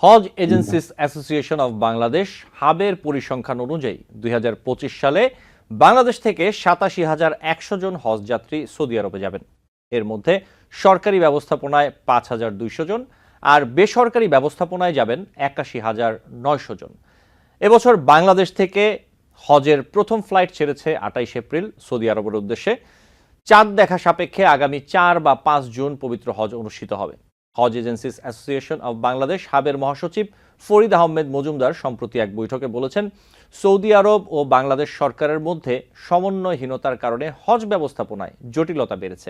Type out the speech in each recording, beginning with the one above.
Hodge agencies association of Bangladesh হাবের পরিসংখ্যান অনুযায়ী ২০২৫ সালে বাংলাদেশ থেকে ৮৭,১০০ জন হজ যাত্রী সৌদি আরবে যাবেন। এর মধ্যে সরকারি ব্যবস্থাপনায় ৫,২০০ জন আর বেসরকারি ব্যবস্থাপনায় যাবেন ৮১,৯০০ জন। এবছর বাংলাদেশ থেকে হজের প্রথম ফ্লাইট ছেড়েছে ২৮ এপ্রিল সৌদি আরবের উদ্দেশ্যে। চাঁদ দেখা সাপেক্ষে আগামী ৪ বা ৫ জুন পবিত্র হজ অনুষ্ঠিত হবে। হজ এজেন্সিস অ্যাসোসিয়েশন অব বাংলাদেশ হাবের মহাসচিব ফরিদ আহমেদ মজুমদার সম্প্রতি এক বৈঠকে বলেছেন, সৌদি আরব ও বাংলাদেশ সরকারের মধ্যে সমন্বয়হীনতার কারণে হজ ব্যবস্থাপনায় জটিলতা বেড়েছে।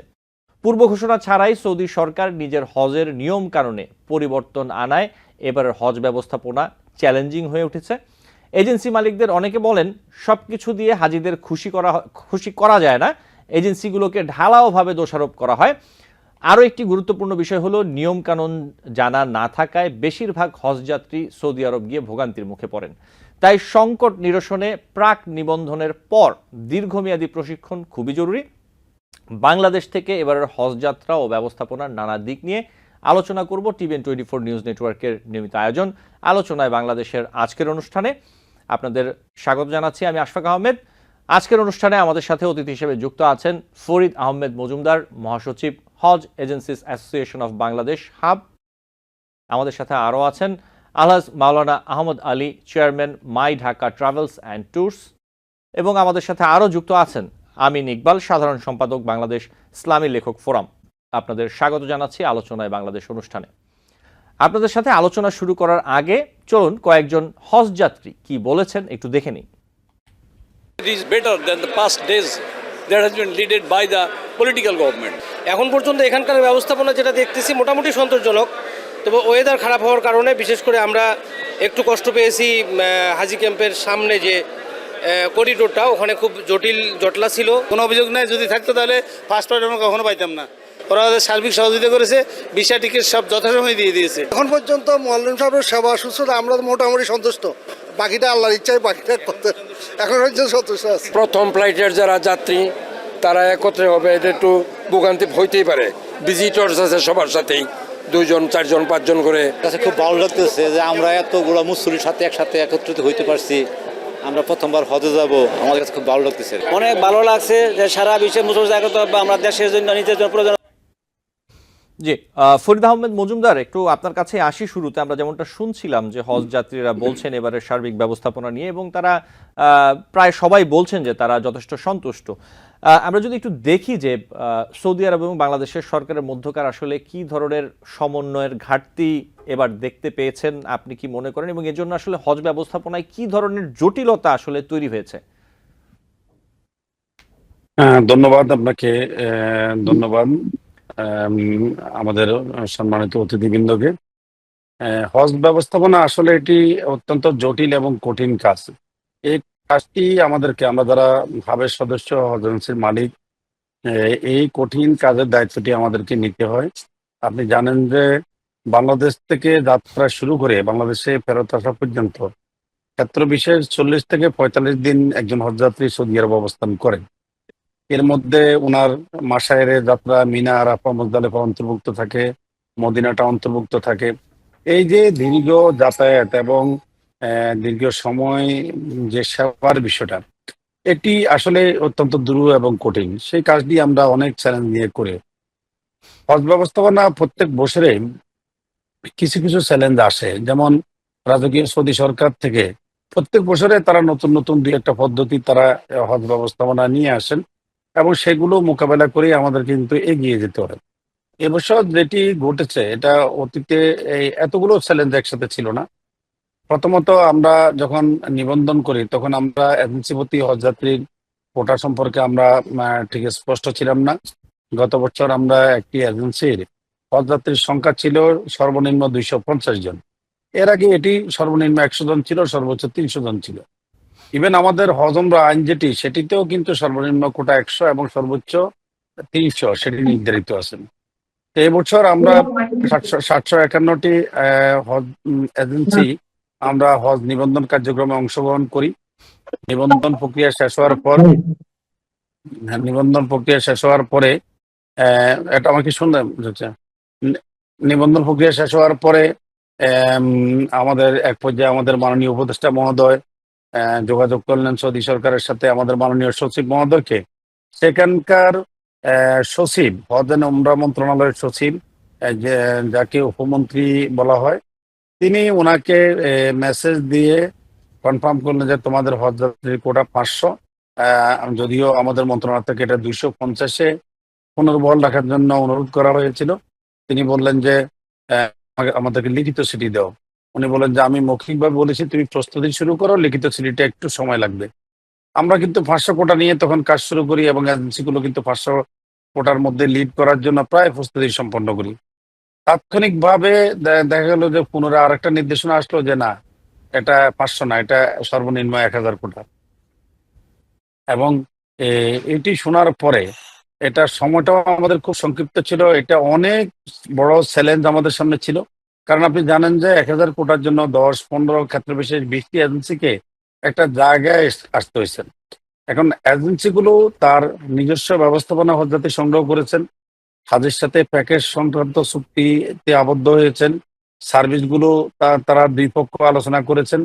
পূর্ব ঘোষণা ছাড়াই সৌদি সরকার নিজের হজের নিয়ম কানুনে পরিবর্তন আনায় এবারের হজ ব্যবস্থাপনা চ্যালেঞ্জিং হয়ে উঠেছে। এজেন্সি মালিকদের অনেকে বলেন, সবকিছু দিয়ে হাজিদের খুশি করা যায় না, এজেন্সিগুলোকে ঢালাওভাবে দোষারোপ করা হয়। আরও একটি গুরুত্বপূর্ণ বিষয় হলো, নিয়মকানুন জানা না থাকায় বেশিরভাগ হজযাত্রী সৌদি আরব গিয়ে ভোগান্তির মুখে পড়েন। তাই সংকট নিরসনে প্রাক নিবন্ধনের পর দীর্ঘমেয়াদী প্রশিক্ষণ খুবই জরুরি। বাংলাদেশ থেকে এবারের হজ যাত্রা ও ব্যবস্থাপনার নানা দিক নিয়ে আলোচনা করব টিভিএন 24 নিউজ নেটওয়ার্কের নিয়মিত আয়োজন আলোচনায় বাংলাদেশের আজকের অনুষ্ঠানে। আপনাদের স্বাগত জানাচ্ছি, আমি আশফাক আহমেদ। আজকের অনুষ্ঠানে আমাদের সাথে অতিথি হিসেবে যুক্ত আছেন ফরিদ আহমেদ মজুমদার, মহাসচিব Hajj agencies association of Bangladesh HAAB. আমাদের সাথে আরও আছেন Alhaj Maulana Ahmad Ali, chairman my Dhaka travels and tours. এবং আমাদের সাথে আরও যুক্ত আছেন আমিন ইকবাল, সাধারণ সম্পাদক বাংলাদেশ ইসলামী লেখক ফোরাম। আপনাদের স্বাগত জানাচ্ছি আলোচনায় বাংলাদেশ অনুষ্ঠানে। আপনাদের সাথে আলোচনা শুরু করার আগে চলুন কয়েকজন হজ যাত্রী কি বলেছেন একটু দেখে নিই। It is better than the past days that has been led by the political government. এখন পর্যন্ত এখানকার ব্যবস্থাপনা যেটা দেখতেছি মোটামুটি সন্তোষজনক। তবে ওয়েদার খারাপ হওয়ার কারণে বিশেষ করে আমরা একটু কষ্ট পেয়েছি। হাজি ক্যাম্পের সামনে যে করিডোরটা, ওখানে খুব জটলা ছিল। কোনো অভিযোগ নাই, যদি থাকতো তাহলে পাসপোর্ট আমরা কখনো পাইতাম না। ওরা ওদের সার্বিক সহযোগিতা করেছে, ভিসা টিকিট সব যথাসময় দিয়ে দিয়েছে। এখন পর্যন্ত মোয়াল্লিম সাহেবের সেবা শুশ্রূষা আমরা মোটামুটি সন্তুষ্ট। বাকিটা আল্লাহর ইচ্ছায়, বাকিটা করতে এখন পর্যন্ত সন্তুষ্ট আছে। প্রথম ফ্লাইটের যারা যাত্রী তারা একত্রে হবে, এটা একটু ভোগান্তি হইতেই পারে। ভিজিটর্স আছে সবার সাথেই, 2 জন 4 জন 5 জন করে। কাছে খুব ভালো লাগতেছে যে আমরা এতগুলো মুসলিমের সাথে একসাথে একত্রিত হইতে পারছি। আমরা প্রথমবার হজে যাব, আমাদের কাছে খুব ভালো লাগতেছে। অনেক ভালো লাগছে যে সারা বিশ্বের মুসলমান জায়গা তো আমরা দেশের জন্য, নিজের জন্য প্রয়োজন। জি, ফরিদ আহমেদ মজুমদার, একটু আপনার কাছে আসি শুরুতে। আমরা যেমনটা শুনছিলাম যে হজ যাত্রীরা বলছেন এবারের সার্বিক ব্যবস্থাপনা নিয়ে, এবং তারা প্রায় সবাই বলছেন যে তারা যথেষ্ট সন্তুষ্ট। আমরা যদি একটু দেখি যে সৌদি আরব এবং বাংলাদেশের সরকারের মধ্যকার আসলে কি ধরনের সমন্বয়ের ঘাটতি এবার দেখতে পেয়েছেন, আপনি কি মনে করেন, এবং এজন্য আসলে হজ ব্যবস্থাপনায় কি ধরনের জটিলতা আসলে তৈরি হয়েছে? ধন্যবাদ আপনাকে, ধন্যবাদ আমাদের সম্মানিত অতিথিবৃন্দকে। হজ ব্যবস্থাপনা আসলে এটি অত্যন্ত জটিল এবং কঠিন কাজ। এই কাজটি আমরা যারা হাবের সদস্য, হজ এজেন্সির মালিক, এই কঠিন কাজের দায়িত্বটি আমাদেরকে নিতে হয়। আপনি জানেন যে বাংলাদেশ থেকে যাত্রা শুরু করে বাংলাদেশে ফেরত আসা পর্যন্ত ক্ষেত্র বিশেষ 40 থেকে 45 দিন একজন হজযাত্রী সৌদি আরব অবস্থান করেন। এর মধ্যে ওনার মাসায়ের যাত্রা, মিনা, আরাফা, মুজদালিফা অন্তর্ভুক্ত থাকে, মদিনাটা অন্তর্ভুক্ত থাকে। এই যে দীর্ঘ যাতায়াত এবং দীর্ঘ সময় যে সেবার বিষয়টা, এটি আসলে অত্যন্ত দুরূহ এবং কঠিন। সেই কাজটি আমরা অনেক চ্যালেঞ্জ নিয়ে করে হজ ব্যবস্থাপনা প্রত্যেক বছরে কিছু কিছু চ্যালেঞ্জ আসে। যেমন রাজকীয় সৌদি সরকার থেকে প্রত্যেক বছরে তারা নতুন নতুন 2-1টা পদ্ধতি তারা হজ ব্যবস্থাপনা নিয়ে আসেন, এবং সেগুলো মোকাবেলা করে আমাদের কিন্তু এগিয়ে যেতে হয়। এবছর যেটি ঘটেছে, এটা অতীতে এতগুলো চ্যালেঞ্জ একসাথে ছিল না। প্রথমত, আমরা যখন নিবন্ধন করি তখন আমরা এজেন্সি প্রতি হজযাত্রীর কোটা সম্পর্কে আমরা ঠিক স্পষ্ট ছিলাম না। গত বছর আমরা একটি এজেন্সির হজযাত্রীর সংখ্যা ছিল সর্বনিম্ন 250 জন। এর আগে এটি সর্বনিম্ন 100 জন ছিল, সর্বোচ্চ 300 জন ছিল। ইভেন আমাদের হজ উমরা আইন যেটি, সেটিতেও কিন্তু সর্বনিম্ন কোটা 100 এবং সর্বোচ্চ 300 সেটি নির্ধারিত আছে। তো এবছর আমরা 751টি হজ এজেন্সি আমরা হজ নিবন্ধন কার্যক্রমে অংশগ্রহণ করি। নিবন্ধন প্রক্রিয়া শেষ হওয়ার পরে এটা আমাকে শুনতে নিবন্ধন প্রক্রিয়া শেষ হওয়ার পরে আমাদের এক পর্যায়ে আমাদের মাননীয় উপদেষ্টা মহোদয় যোগাযোগ করলেন সৌদি সরকারের সাথে আমাদের মাননীয় সচিব মহোদয়কে। সেখানকার সচিব, হজ এন্ড উমরা মন্ত্রণালয়ের সচিব, যাকে উপমন্ত্রী বলা হয়, তিনি ওনাকে মেসেজ দিয়ে কনফার্ম করলেন যে তোমাদের হজ যাত্রীর কোটা 500, যদিও আমাদের মন্ত্রণালয় থেকে এটা 250-এ পুনর্বহাল রাখার জন্য অনুরোধ করা হয়েছিল। তিনি বললেন যে আমাদেরকে লিখিত চিঠি দাও। উনি বলেন যে আমি মৌখিকভাবে বলেছি তুমি প্রস্তুতি শুরু করো, লিখিত চিঠিটা একটু সময় লাগবে। আমরা কিন্তু 500 কোটা নিয়ে তখন কাজ শুরু করি এবং এজেন্সিগুলো কিন্তু 500 কোটার মধ্যে লিড করার জন্য প্রায় প্রস্তুতি সম্পন্ন করি। তাৎক্ষণিকভাবে দেখা গেল যে পুনরায় আরেকটা নির্দেশনা আসলো যে না, এটা 500 না, এটা সর্বনিম্ন 1000 কোটা। এবং এটি শোনার পরে এটা সময়টাও আমাদের খুব সংক্ষিপ্ত ছিল। এটা অনেক বড় চ্যালেঞ্জ আমাদের সামনে ছিল, কারণ আপনি জানেন যে 1000 কোটার জন্য 10-15 ক্ষেত্রে বিশেষ 20টি এজেন্সিকে একটা জায়গায় আসতে হয়েছে। এখন এজেন্সিগুলো তার নিজস্ব ব্যবস্থাপনা পদ্ধতি সংগ্রহ করেছেন, হাজের সাথে প্যাকেজ সংক্রান্ত চুক্তিতে আবদ্ধ হয়েছেন, সার্ভিসগুলো তারা দুই পক্ষ আলোচনা করেছেন,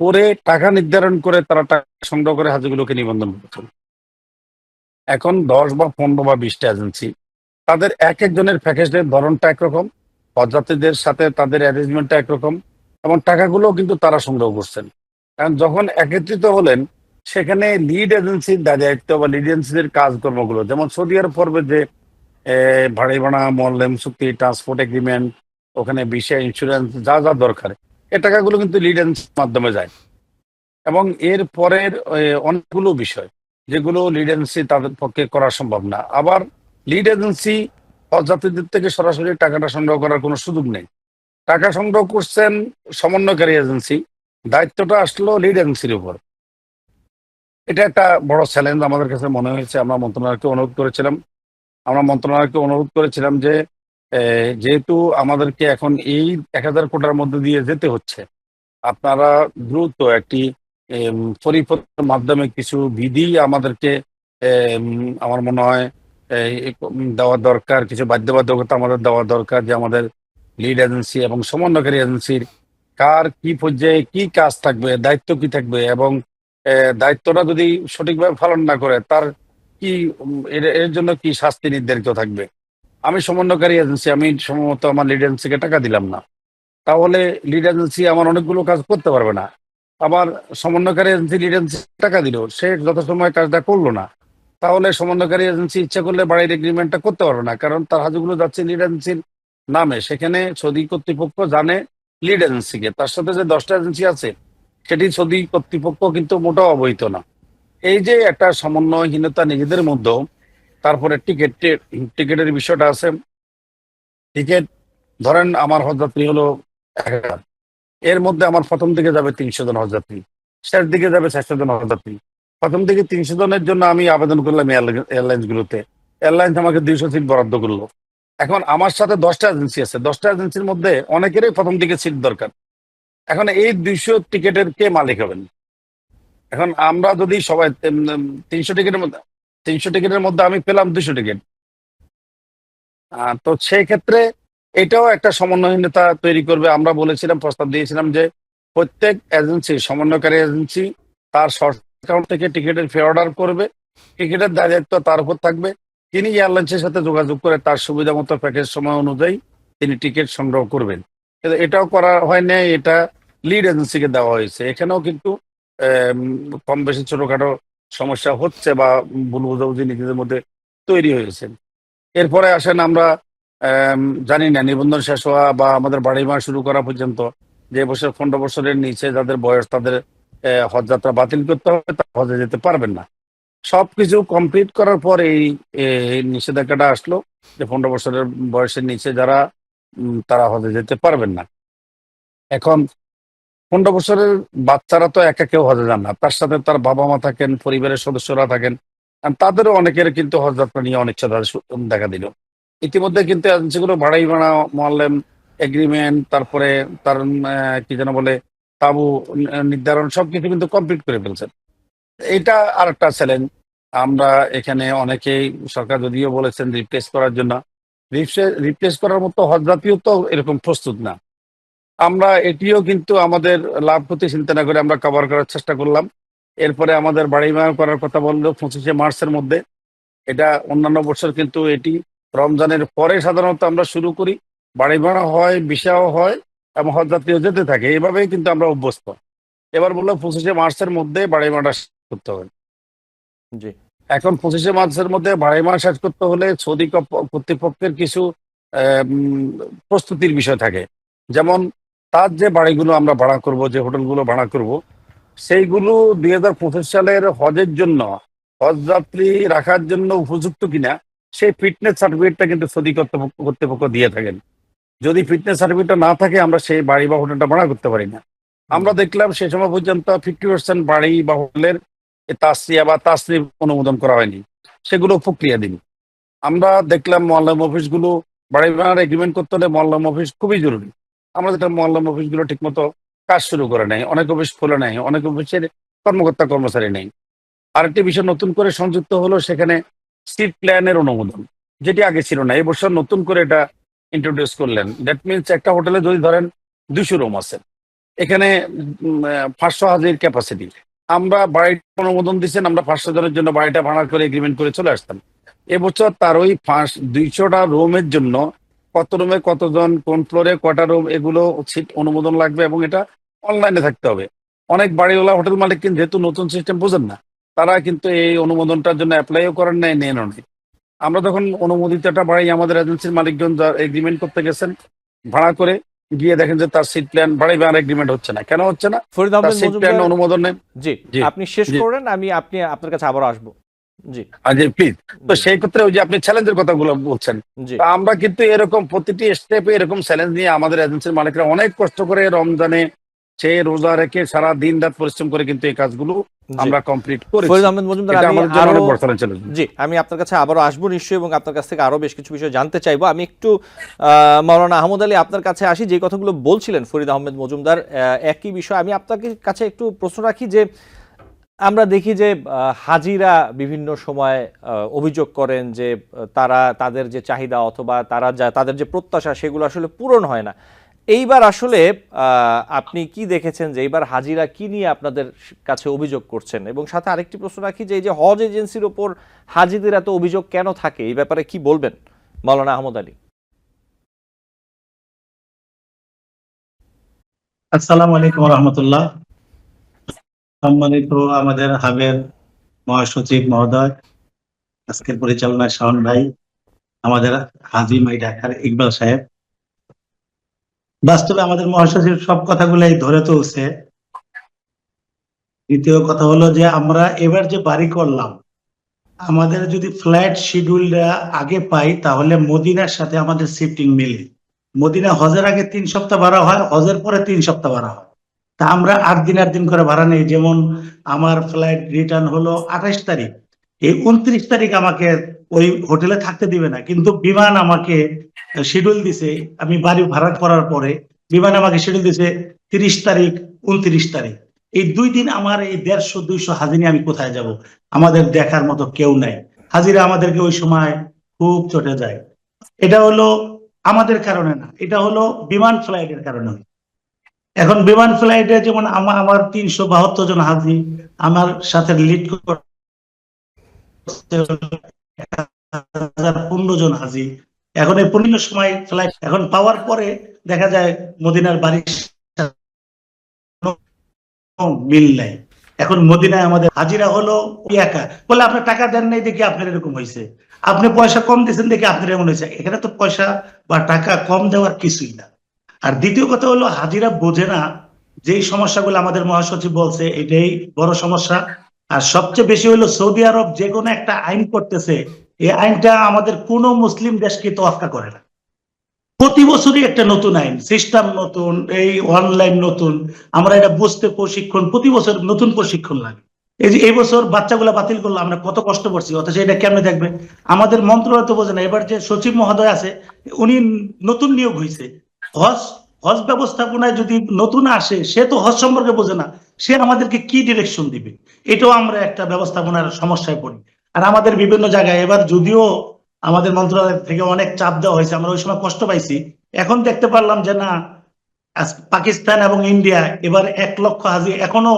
করে টাকা নির্ধারণ করে তারা টাকা সংগ্রহ করে হাজিগুলোকে নিবন্ধন করেছেন। এখন 10 বা 15 বা 20টা এজেন্সি, তাদের এক একজনের প্যাকেজের ধরনটা একরকম, হজযাত্রীদের সাথে তাদের অ্যারেঞ্জমেন্টটা একরকম, এবং টাকাগুলো কিন্তু তারা সংগ্রহ করছেন। কারণ যখন একত্রিত হলেন, সেখানে লিড এজেন্সির দায়িত্ব বা লিড এজেন্সিদের কাজকর্মগুলো, যেমন সৌদি আরব পর্বে যে ভাড়ি ভাড়া, মললেম চুক্তি, ট্রান্সপোর্ট এগ্রিমেন্ট, ওখানে ভিসা, ইন্স্যুরেন্স, যা যা দরকার, এই টাকাগুলো কিন্তু লিড এজেন্সির মাধ্যমে যায়। এবং এর পরের অনেকগুলো বিষয় যেগুলো লিড এজেন্সি তাদের পক্ষে করা সম্ভব না। আবার লিড এজেন্সি হজযাত্রীদের থেকে সরাসরি টাকাটা সংগ্রহ করার কোনো সুযোগ নেই। টাকা সংগ্রহ করছেন সমন্বয়কারী এজেন্সি, দায়িত্বটা আসলো লিড এজেন্সির উপর। এটা একটা বড় চ্যালেঞ্জ আমাদের কাছে মনে হয়েছে। আমরা মন্ত্রণালয়কে অনুরোধ করেছিলাম যে যেহেতু আমাদেরকে এখন এই 1000 কোটার মধ্যে দিয়ে যেতে হচ্ছে, আপনারা দ্রুত একটি পরিপত্রের মাধ্যমে কিছু বিধি আমাদেরকে আমার মনে হয় দেওয়া দরকার, কিছু বাধ্যবাধকতা আমাদের দেওয়া দরকার, যে আমাদের লিড এজেন্সি এবং সমন্বয়কারী এজেন্সির কার কি পর্যায়ে কি কাজ থাকবে, দায়িত্ব কি থাকবে, এবং দায়িত্বটা যদি সঠিকভাবে পালন না করে তার কি এর জন্য কি শাস্তি নির্ধারিত থাকবে। আমি সমন্বয়কারী এজেন্সি, আমি সম্ভবত আমার লিড এজেন্সিকে টাকা দিলাম না, তাহলে লিড এজেন্সি আমার অনেকগুলো কাজ করতে পারবে না। আবার সমন্বয়কারী এজেন্সি লিড এজেন্সি টাকা দিল, সে যথাসময়ে কাজটা করলো না, তাহলে সমন্বয়কারী এজেন্সি ইচ্ছা করলে বাড়ির এগ্রিমেন্টটা করতে পারবে না, কারণ তার হাজগুলো যাচ্ছে লিড এজেন্সির নামে। সেখানে সৌদি কর্তৃপক্ষ জানে লিড এজেন্সিকে, তার সাথে যে 10টা এজেন্সি আছে সেটি সৌদি কর্তৃপক্ষ কিন্তু মোটেও অবহিত না। এই যে একটা সমন্বয়হীনতা নিজেদের মধ্যেও। তারপরে টিকেটের বিষয়টা আছে। টিকিট ধরেন আমার হজযাত্রী হলো 1000, এর মধ্যে আমার প্রথম দিকে যাবে 300 জন হজযাত্রী, শেষ দিকে যাবে 400 জন হজযাত্রী। প্রথম দিকে 300 জনের জন্য আমি আবেদন করলাম এয়ারলাইন্স গুলোতে, এয়ারলাইন্স আমাকে 200 সিট বরাদ্দ করলো। এখন আমার সাথে 10টা এজেন্সি আছে, 10টা এজেন্সির মধ্যে অনেকেরই প্রথম দিকে সিট দরকার। এখন এই 200 টিকেটের কে মালিক হবেন? এখন আমরা যদি সবাই 300 টিকেটের মধ্যে আমি পেলাম 200 টিকিট, তো সেই ক্ষেত্রে এটাও একটা সমন্বয়হীনতা তৈরি করবে। আমরা বলেছিলাম, প্রস্তাব দিয়েছিলাম যে প্রত্যেক এজেন্সি, সমন্বয়কারী এজেন্সি তার শর্ট অ্যাকাউন্ট থেকে টিকিটের ফি অর্ডার করবে, টিকিটের দায়িত্ব তার উপর থাকবে। তিনি এয়ারলাইন্সের সাথে যোগাযোগ করে তার সুবিধা মতো প্যাকেজ সময় অনুযায়ী তিনি টিকিট সংগ্রহ করবেন। কিন্তু এটাও করা হয় না, এটা লিড এজেন্সিকে দেওয়া হয়েছে। এখানেও কিন্তু কম বেশি ছোটখাটো সমস্যা হচ্ছে বা ভুল বোঝাবুঝি নিজেদের মধ্যে তৈরি হয়েছে। এরপরে আসেন আমরা জানি না নিবন্ধন শেষ হওয়া বা আমাদের বাড়ি মা শুরু করা পর্যন্ত যে বছর 15 বছরের নিচে যাদের বয়স, তাদের হজযাত্রা বাতিল করতে হবে, তারা হজে যেতে পারবেন না। সবকিছু কমপ্লিট করার পর এই নিষেধাজ্ঞাটা আসলো যে 15 বছরের বয়সের নিচে যারা তারা হজে যেতে পারবেন না। এখন 15 বছরের বাচ্চারা তো একা কেউ হজে যান না, তার সাথে তার বাবা মা থাকেন, পরিবারের সদস্যরা থাকেন, তাদেরও অনেকের কিন্তু হজযাত্রা নিয়ে অনিচ্ছা দেখা দিল। ইতিমধ্যে কিন্তু এজেন্সিগুলো ভাড়াই ভাড়া, মোয়াল্লেম এগ্রিমেন্ট, তারপরে তার কি যেন বলে তাবু নির্ধারণ, সবকিছু কিন্তু কমপ্লিট করে ফেলছেন। এটা আর একটা চ্যালেঞ্জ। আমরা এখানে অনেকেই, সরকার যদিও বলেছেন রিপ্লেস করার জন্য, রিপ্লেস করার মতো হজযাত্রীও তো এরকম প্রস্তুত না। আমরা এটিও কিন্তু আমাদের লাভ ক্ষতি চিন্তা না করে আমরা কভার করার চেষ্টা করলাম। এরপরে আমাদের বাড়ি ভাড়া করার কথা বললো 25শে মার্চের মধ্যে। এটা অন্যান্য বছর কিন্তু এটি রমজানের পরে সাধারণত আমরা শুরু করি, বাড়ি ভাড়া হয়, ভিসাও হয় এবং হজযাত্রীও যেতে থাকে, এইভাবেই কিন্তু আমরা অভ্যস্ত। এবার বললো 25শে মার্চের মধ্যে বাড়ি ভাড়া শেষ করতে হবে। জি। এখন 25শে মার্চের মধ্যে বাড়ি ভাড়া শেষ করতে হলে সৌদি কর্তৃপক্ষের কিছু প্রস্তুতির বিষয় থাকে। যেমন তার যে বাড়িগুলো আমরা ভাড়া করব, যে হোটেলগুলো ভাড়া করব, সেইগুলো 2025 সালের হজের জন্য, হজ যাত্রী রাখার জন্য উপযুক্ত কিনা সেই ফিটনেস সার্টিফিকেটটা কিন্তু সৌদি কর্তৃপক্ষ দিয়ে থাকেন। যদি ফিটনেস সার্টিফিকেটটা না থাকে আমরা সেই বাড়ি বা হোটেলটা ভাড়া করতে পারি না। আমরা দেখলাম সে সময় পর্যন্ত 50% বাড়ি বা হোটেলের তাসরিয়া বা তাসরিফ অনুমোদন করা হয়নি, সেগুলো প্রক্রিয়াধীন। আমরা দেখলাম মোয়াল্লাম অফিসগুলো বাড়ি ভাড়ার এগ্রিমেন্ট করতে হলে মোয়াল্লাম অফিস খুবই জরুরি। আমরা দেখলাম মোয়াল্লাম অফিসগুলো ঠিকমতো কাজ শুরু করে নেয়, অনেক অফিস খোলা নেয়, অনেক অফিসের কর্মকর্তা কর্মচারী নেই। আরেকটি বিষয় নতুন করে সংযুক্ত হলো, সেখানে সিট প্ল্যানের অনুমোদন, যেটি আগে ছিল না। এবছর নতুন করে এটা ইন্ট্রোডিউস করলেন। দ্যাট মিনস একটা হোটেলে যদি ধরেন 200 রুম আছে, এখানে 500 হাজির ক্যাপাসিটি, আমরা বাড়ির অনুমোদন দিচ্ছেন, আমরা 500 জনের জন্য বাড়িটা ভাড়া করে এগ্রিমেন্ট করে চলে আসতাম। এবছর তার ওই 200টা রুমের জন্য কত রুমে কতজন, কোন ফ্লোরে কটা রুম, এগুলো সিট অনুমোদন লাগবে এবং এটা অনলাইনে থাকতে হবে। অনেক বাড়িওয়ালা হোটেল মালিক কিন্তু যেহেতু নতুন সিস্টেম বোঝেন না, তারা কিন্তু এই অনুমোদনটার জন্য অ্যাপ্লাইও করেন নাই, নেনও নাই। আমরা তখন অনুমোদিত একটা বাড়ি আমাদের এজেন্সির মালিকজন এগ্রিমেন্ট করতে গেছেন, ভাড়া করে গিয়ে দেখেন যে তার সিট প্ল্যান বাড়ি ভাড়া এগ্রিমেন্ট হচ্ছে না। কেন হচ্ছে না? ফরিদ তার আহমেদ সিট প্ল্যান মজুমদার, অনুমোদন নেই। জি, জি, আপনি শেষ জি। করেন, আমি আপনার কাছে আবারও আসবো। জি, প্লিজ। তো জি, সেই ক্ষেত্রে ওই যে আপনি চ্যালেঞ্জের কথাগুলো বলছেন, জি, তো আমরা কিন্তু এরকম প্রতিটি স্টেপে এরকম চ্যালেঞ্জ নিয়ে আমাদের এজেন্সির মালিকরা অনেক কষ্ট করে রমজানে সে রোজা রেখে সারা দিন রাত পরিশ্রম করে কিন্তু এই কাজগুলো জি। আমরা কমপ্লিট করেছি। ফরিদ আহমেদ মজুমদার, এটা আমি আমাদের জন্য আরো, অনেক বড় চ্যালেঞ্জ ছিল। জি, আমি আপনার কাছে আবারও আসবো নিশ্চয়ই, এবং আপনার কাছ থেকে আরো বেশ কিছু বিষয় জানতে চাইবো। আমি একটু মাওলানা আহমদ আলী আপনার কাছে আসি। যে কথাগুলো বলছিলেন ফরিদ আহমেদ মজুমদার, একই বিষয় আমি আপনার কাছে একটু প্রশ্ন রাখি যে আমরা দেখি যে হাজিরা বিভিন্ন সময় অভিযোগ করেন যে তারা তাদের যে চাহিদা অথবা তাদের যে প্রত্যাশা সেগুলো আসলে পূরণ হয় না। এইবার আসলে আপনি কি দেখেছেন যে এইবার হাজিরা কি নিয়ে আপনাদের কাছে অভিযোগ করছেন? এবং সাথে আরেকটি প্রশ্ন রাখি যে এই যে হজ এজেন্সির ওপর হাজিদের এত অভিযোগ কেন থাকে, এই ব্যাপারে কি বলবেন মাওলানা আহমদ আলী? আসসালামু আলাইকুম রহমতুল্লাহ। সম্মানিত আমাদের হাবের মহাসচিব মহোদয়, আজকের পরিচালনায় শাওন ভাই, আমাদের হাজি মাই ঢাকার ইকবাল সাহেব, বাস্তবে আমাদের মহাসচিব সব কথাগুলাই ধরে তুলছে। দ্বিতীয় কথা হলো যে আমরা এবার যে বাড়ি করলাম, আমাদের যদি ফ্লাইট শিডিউলটা আগে পাই তাহলে মদিনার সাথে আমাদের শিফটিং মিলে। মদিনা হজের আগে 3 সপ্তাহ ভাড়া হয়, হজের পরে 3 সপ্তাহ ভাড়া হয়। তা আমরা 8 দিন 8 দিন করে ভাড়া নেই। যেমন আমার ফ্লাইট রিটার্ন হলো 28 তারিখ, এই 29 তারিখ আমাকে ওই হোটেলে থাকতে দিবে না, কিন্তু বিমান আমাকে শিডিউল দিছে। আমি বাড়ি ভাড়া করার পরে বিমান আমাকে শিডিউল দিছে 30 তারিখ 29 তারিখ। এই 2 দিন আমার এই 150-200 হাজি নিয়ে আমি কোথায় যাব? আমাদের দেখার মতো কেউ নাই। হাজিরা আমাদেরকে ওই সময় খুব চটে যায়। এটা হলো আমাদের কারণে না, এটা হলো বিমান ফ্লাইটের কারণে। এখন বিমান ফ্লাইটে যেমন আমার 372 জন হাজি আমার সাথে লিড করতে 15 জন হাজি। এখন এই 15 সময় ফ্লাইট এখন পাওয়ার পরে দেখা যায় মদিনার বাড়ির মিল নাই। এখন মদিনায় আমাদের হাজিরা হলো একা, বলে আপনার টাকা দেন নাই দেখে আপনার এরকম হয়েছে, আপনি পয়সা কম দিয়েছেন দেখে আপনার এমন হয়েছে। এখানে তো পয়সা বা টাকা কম দেওয়ার কিছুই না। আর দ্বিতীয় কথা হলো হাজিরা বোঝে না যেই সমস্যাগুলো আমাদের মহাসচিব বলছে, এটাই বড় সমস্যা। আর সবচেয়ে বেশি হলো সৌদি আরব যে কোনো একটা আইন করতেছে, এই আইনটা আমাদের কোনো মুসলিম দেশকে তোয়াক্কা করে না। প্রতি বছরই একটা নতুন আইন, সিস্টেম নতুন, এই অনলাইন নতুন, আমরা এটা বুঝতে প্রশিক্ষণ, প্রতি বছর নতুন প্রশিক্ষণ লাগে। এই যে এই বছর বাচ্চাগুলা বাতিল করলো, আমরা কত কষ্ট করছি, অথচ এটা কেমনে দেখবে? আমাদের মন্ত্রণালয় তো বোঝে না। এবার যে সচিব মহোদয় আছে উনি নতুন নিয়োগ হয়েছে, হজ ব্যবস্থাপনায় যদি নতুন আসে সে তো হজ সম্পর্কে বোঝে না, সে আমাদেরকে কি ডিরেকশন দিবে? এটাও আমরা একটা ব্যবস্থাপনার সমস্যায় পড়ি। আর আমাদের বিভিন্ন জায়গায় এবার যদিও আমাদের মন্ত্রণালয় থেকে অনেক চাপ দেওয়া হয়েছে, আমরা ওই সময় কষ্ট পাইছি, এখন দেখতে পারলাম যে না, পাকিস্তান এবং ইন্ডিয়া এবার 1 লক্ষ হাজি এখনো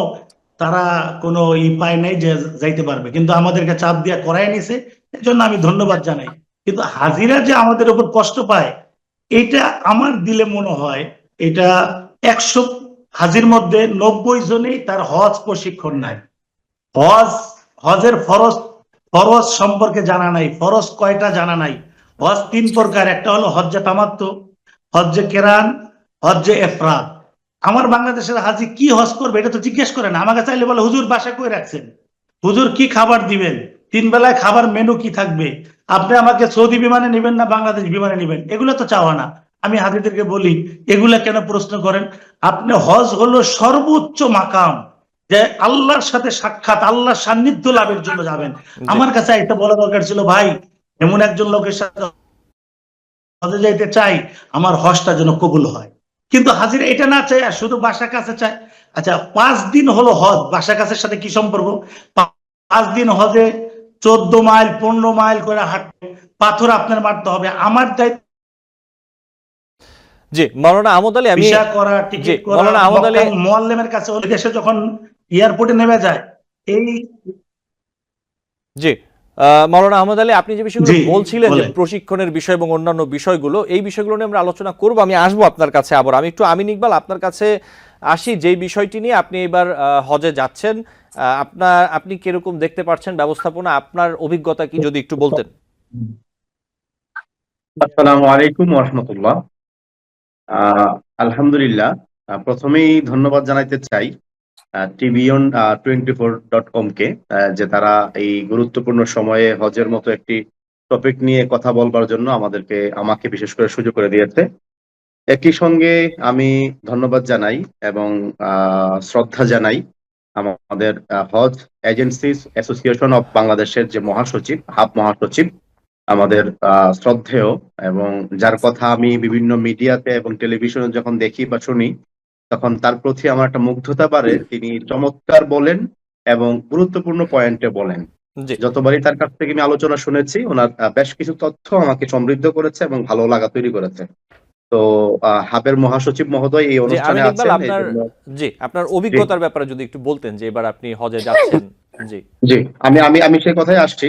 তারা কোনো পায় নাই যে যাইতে পারবে, কিন্তু আমাদেরকে চাপ দিয়া করাই নিছে, এর জন্য আমি ধন্যবাদ জানাই। কিন্তু হাজিরা যে আমাদের উপর কষ্ট পায়, এটা আমার দিলে মনে হয় এটা 100 হাজির মধ্যে 90 জনেই তার হজ প্রশিক্ষণ নাই। হজের ফরজ ফরজ সম্পর্কে জানা নাই, ফরজ কয়টা জানা নাই। হজ 3 প্রকার, একটা হলো হজ্জে তামাত্তু, হজ্জে কেরান, হজ্জে এফরাদ। আমার বাংলাদেশের হাজি কি হজ করবে এটা তো জিজ্ঞেস করে না, আমাকে চাইলে বলে হুজুর বাসা কই রাখছেন, হুজুর কি খাবার দিবেন, 3 বেলায় খাবার মেনু কি থাকবে, আপনি আমাকে সৌদি বিমানে নেবেন না বাংলাদেশ বিমানে নেবেন, এগুলো তো চাওয়া না। আমি হাজিদেরকে বলি এগুলা কেন প্রশ্ন করেন? আপনি হজ হলো সর্বোচ্চ মাকাম, যে আল্লাহর সাথে সাক্ষাৎ, আল্লাহর সান্নিধ্য লাভের জন্য যাবেন। আমার কাছে এটা বলা দরকার ছিল, ভাই এমন একজন লোকের সাথে হজে যাইতে চাই আমার হজটা যেন কবুল হয়। কিন্তু হাজিরা এটা না চায়, আর শুধু বাসা কাছে চায়। আচ্ছা 5 দিন হলো হজ, বাসা কাছের সাথে কি সম্পর্ক? 5 দিন হজে 14 মাইল 15 মাইল করে হাঁটতে, পাথর আপনার মারতে হবে, আমার দায়িত্ব জি মাওলানা আহমদ আলী, আমি ভিসা করা, জি টিকিট করা। মাওলানা আহমদ আলী, মুআল্লিমের কাছে ওই দেশে যখন এয়ারপোর্টে নেমে যায় এই জি মাওলানা আহমদ আলী, আপনি যে বিষয়গুলো জি, বলছিলেন যে বলেন। প্রশিক্ষণের বিষয় এবং অন্যান্য বিষয়গুলো, এই বিষয়গুলো নিয়ে আমরা আলোচনা করব। আমি আসবো আপনার কাছে আবার। আমি একটু আমিন ইকবাল আপনার কাছে আসি, যেই বিষয়টি নিয়ে আপনি এবার হজে যাচ্ছেন, আপনি কিরকম দেখতে পাচ্ছেন ব্যবস্থাপনা, আপনার অভিজ্ঞতা কি যদি একটু বলতেন। আসসালামু আলাইকুম ওয়া রাহমাতুল্লাহ। আলহামদুলিল্লাহ, প্রথমেই ধন্যবাদ জানাইতে চাই tvon24.com কে, যে তারা এই গুরুত্বপূর্ণ সময়ে হজের মতো একটি টপিক নিয়ে কথা বলবার জন্য আমাকে বিশেষ করে সুযোগ করে দিয়েছে। একই সঙ্গে আমি ধন্যবাদ জানাই এবং শ্রদ্ধা জানাই আমাদের হজ এজেন্সিস অ্যাসোসিয়েশন অফ বাংলাদেশের যে মহাসচিব, হাব মহাসচিব, আমাদের শ্রদ্ধেয়, এবং যার কথা আমি বিভিন্ন মিডিয়াতে এবং টেলিভিশনে যখন দেখি বা শুনি তখন তার প্রতি আমার একটা মুগ্ধতা বাড়ে। তিনি চমৎকার বলেন এবং গুরুত্বপূর্ণ পয়েন্টে বলেন। জি যতবারই তার কাছ থেকে আমি আলোচনা শুনেছি, ওনার বেশ কিছু তথ্য আমাকে সমৃদ্ধ করেছে এবং ভালো লাগা তৈরি করেছে। তো হাবের মহাসচিব মহোদয় এই জি অনুষ্ঠানে আমিন ইকবাল, আছেন, এই আপনার জন্য আপনার অভিজ্ঞতার ব্যাপারে যদি একটু বলতেন যে এবার আপনি হজে যাচ্ছেন। জি জি, আমি সেই কথায় আসছি।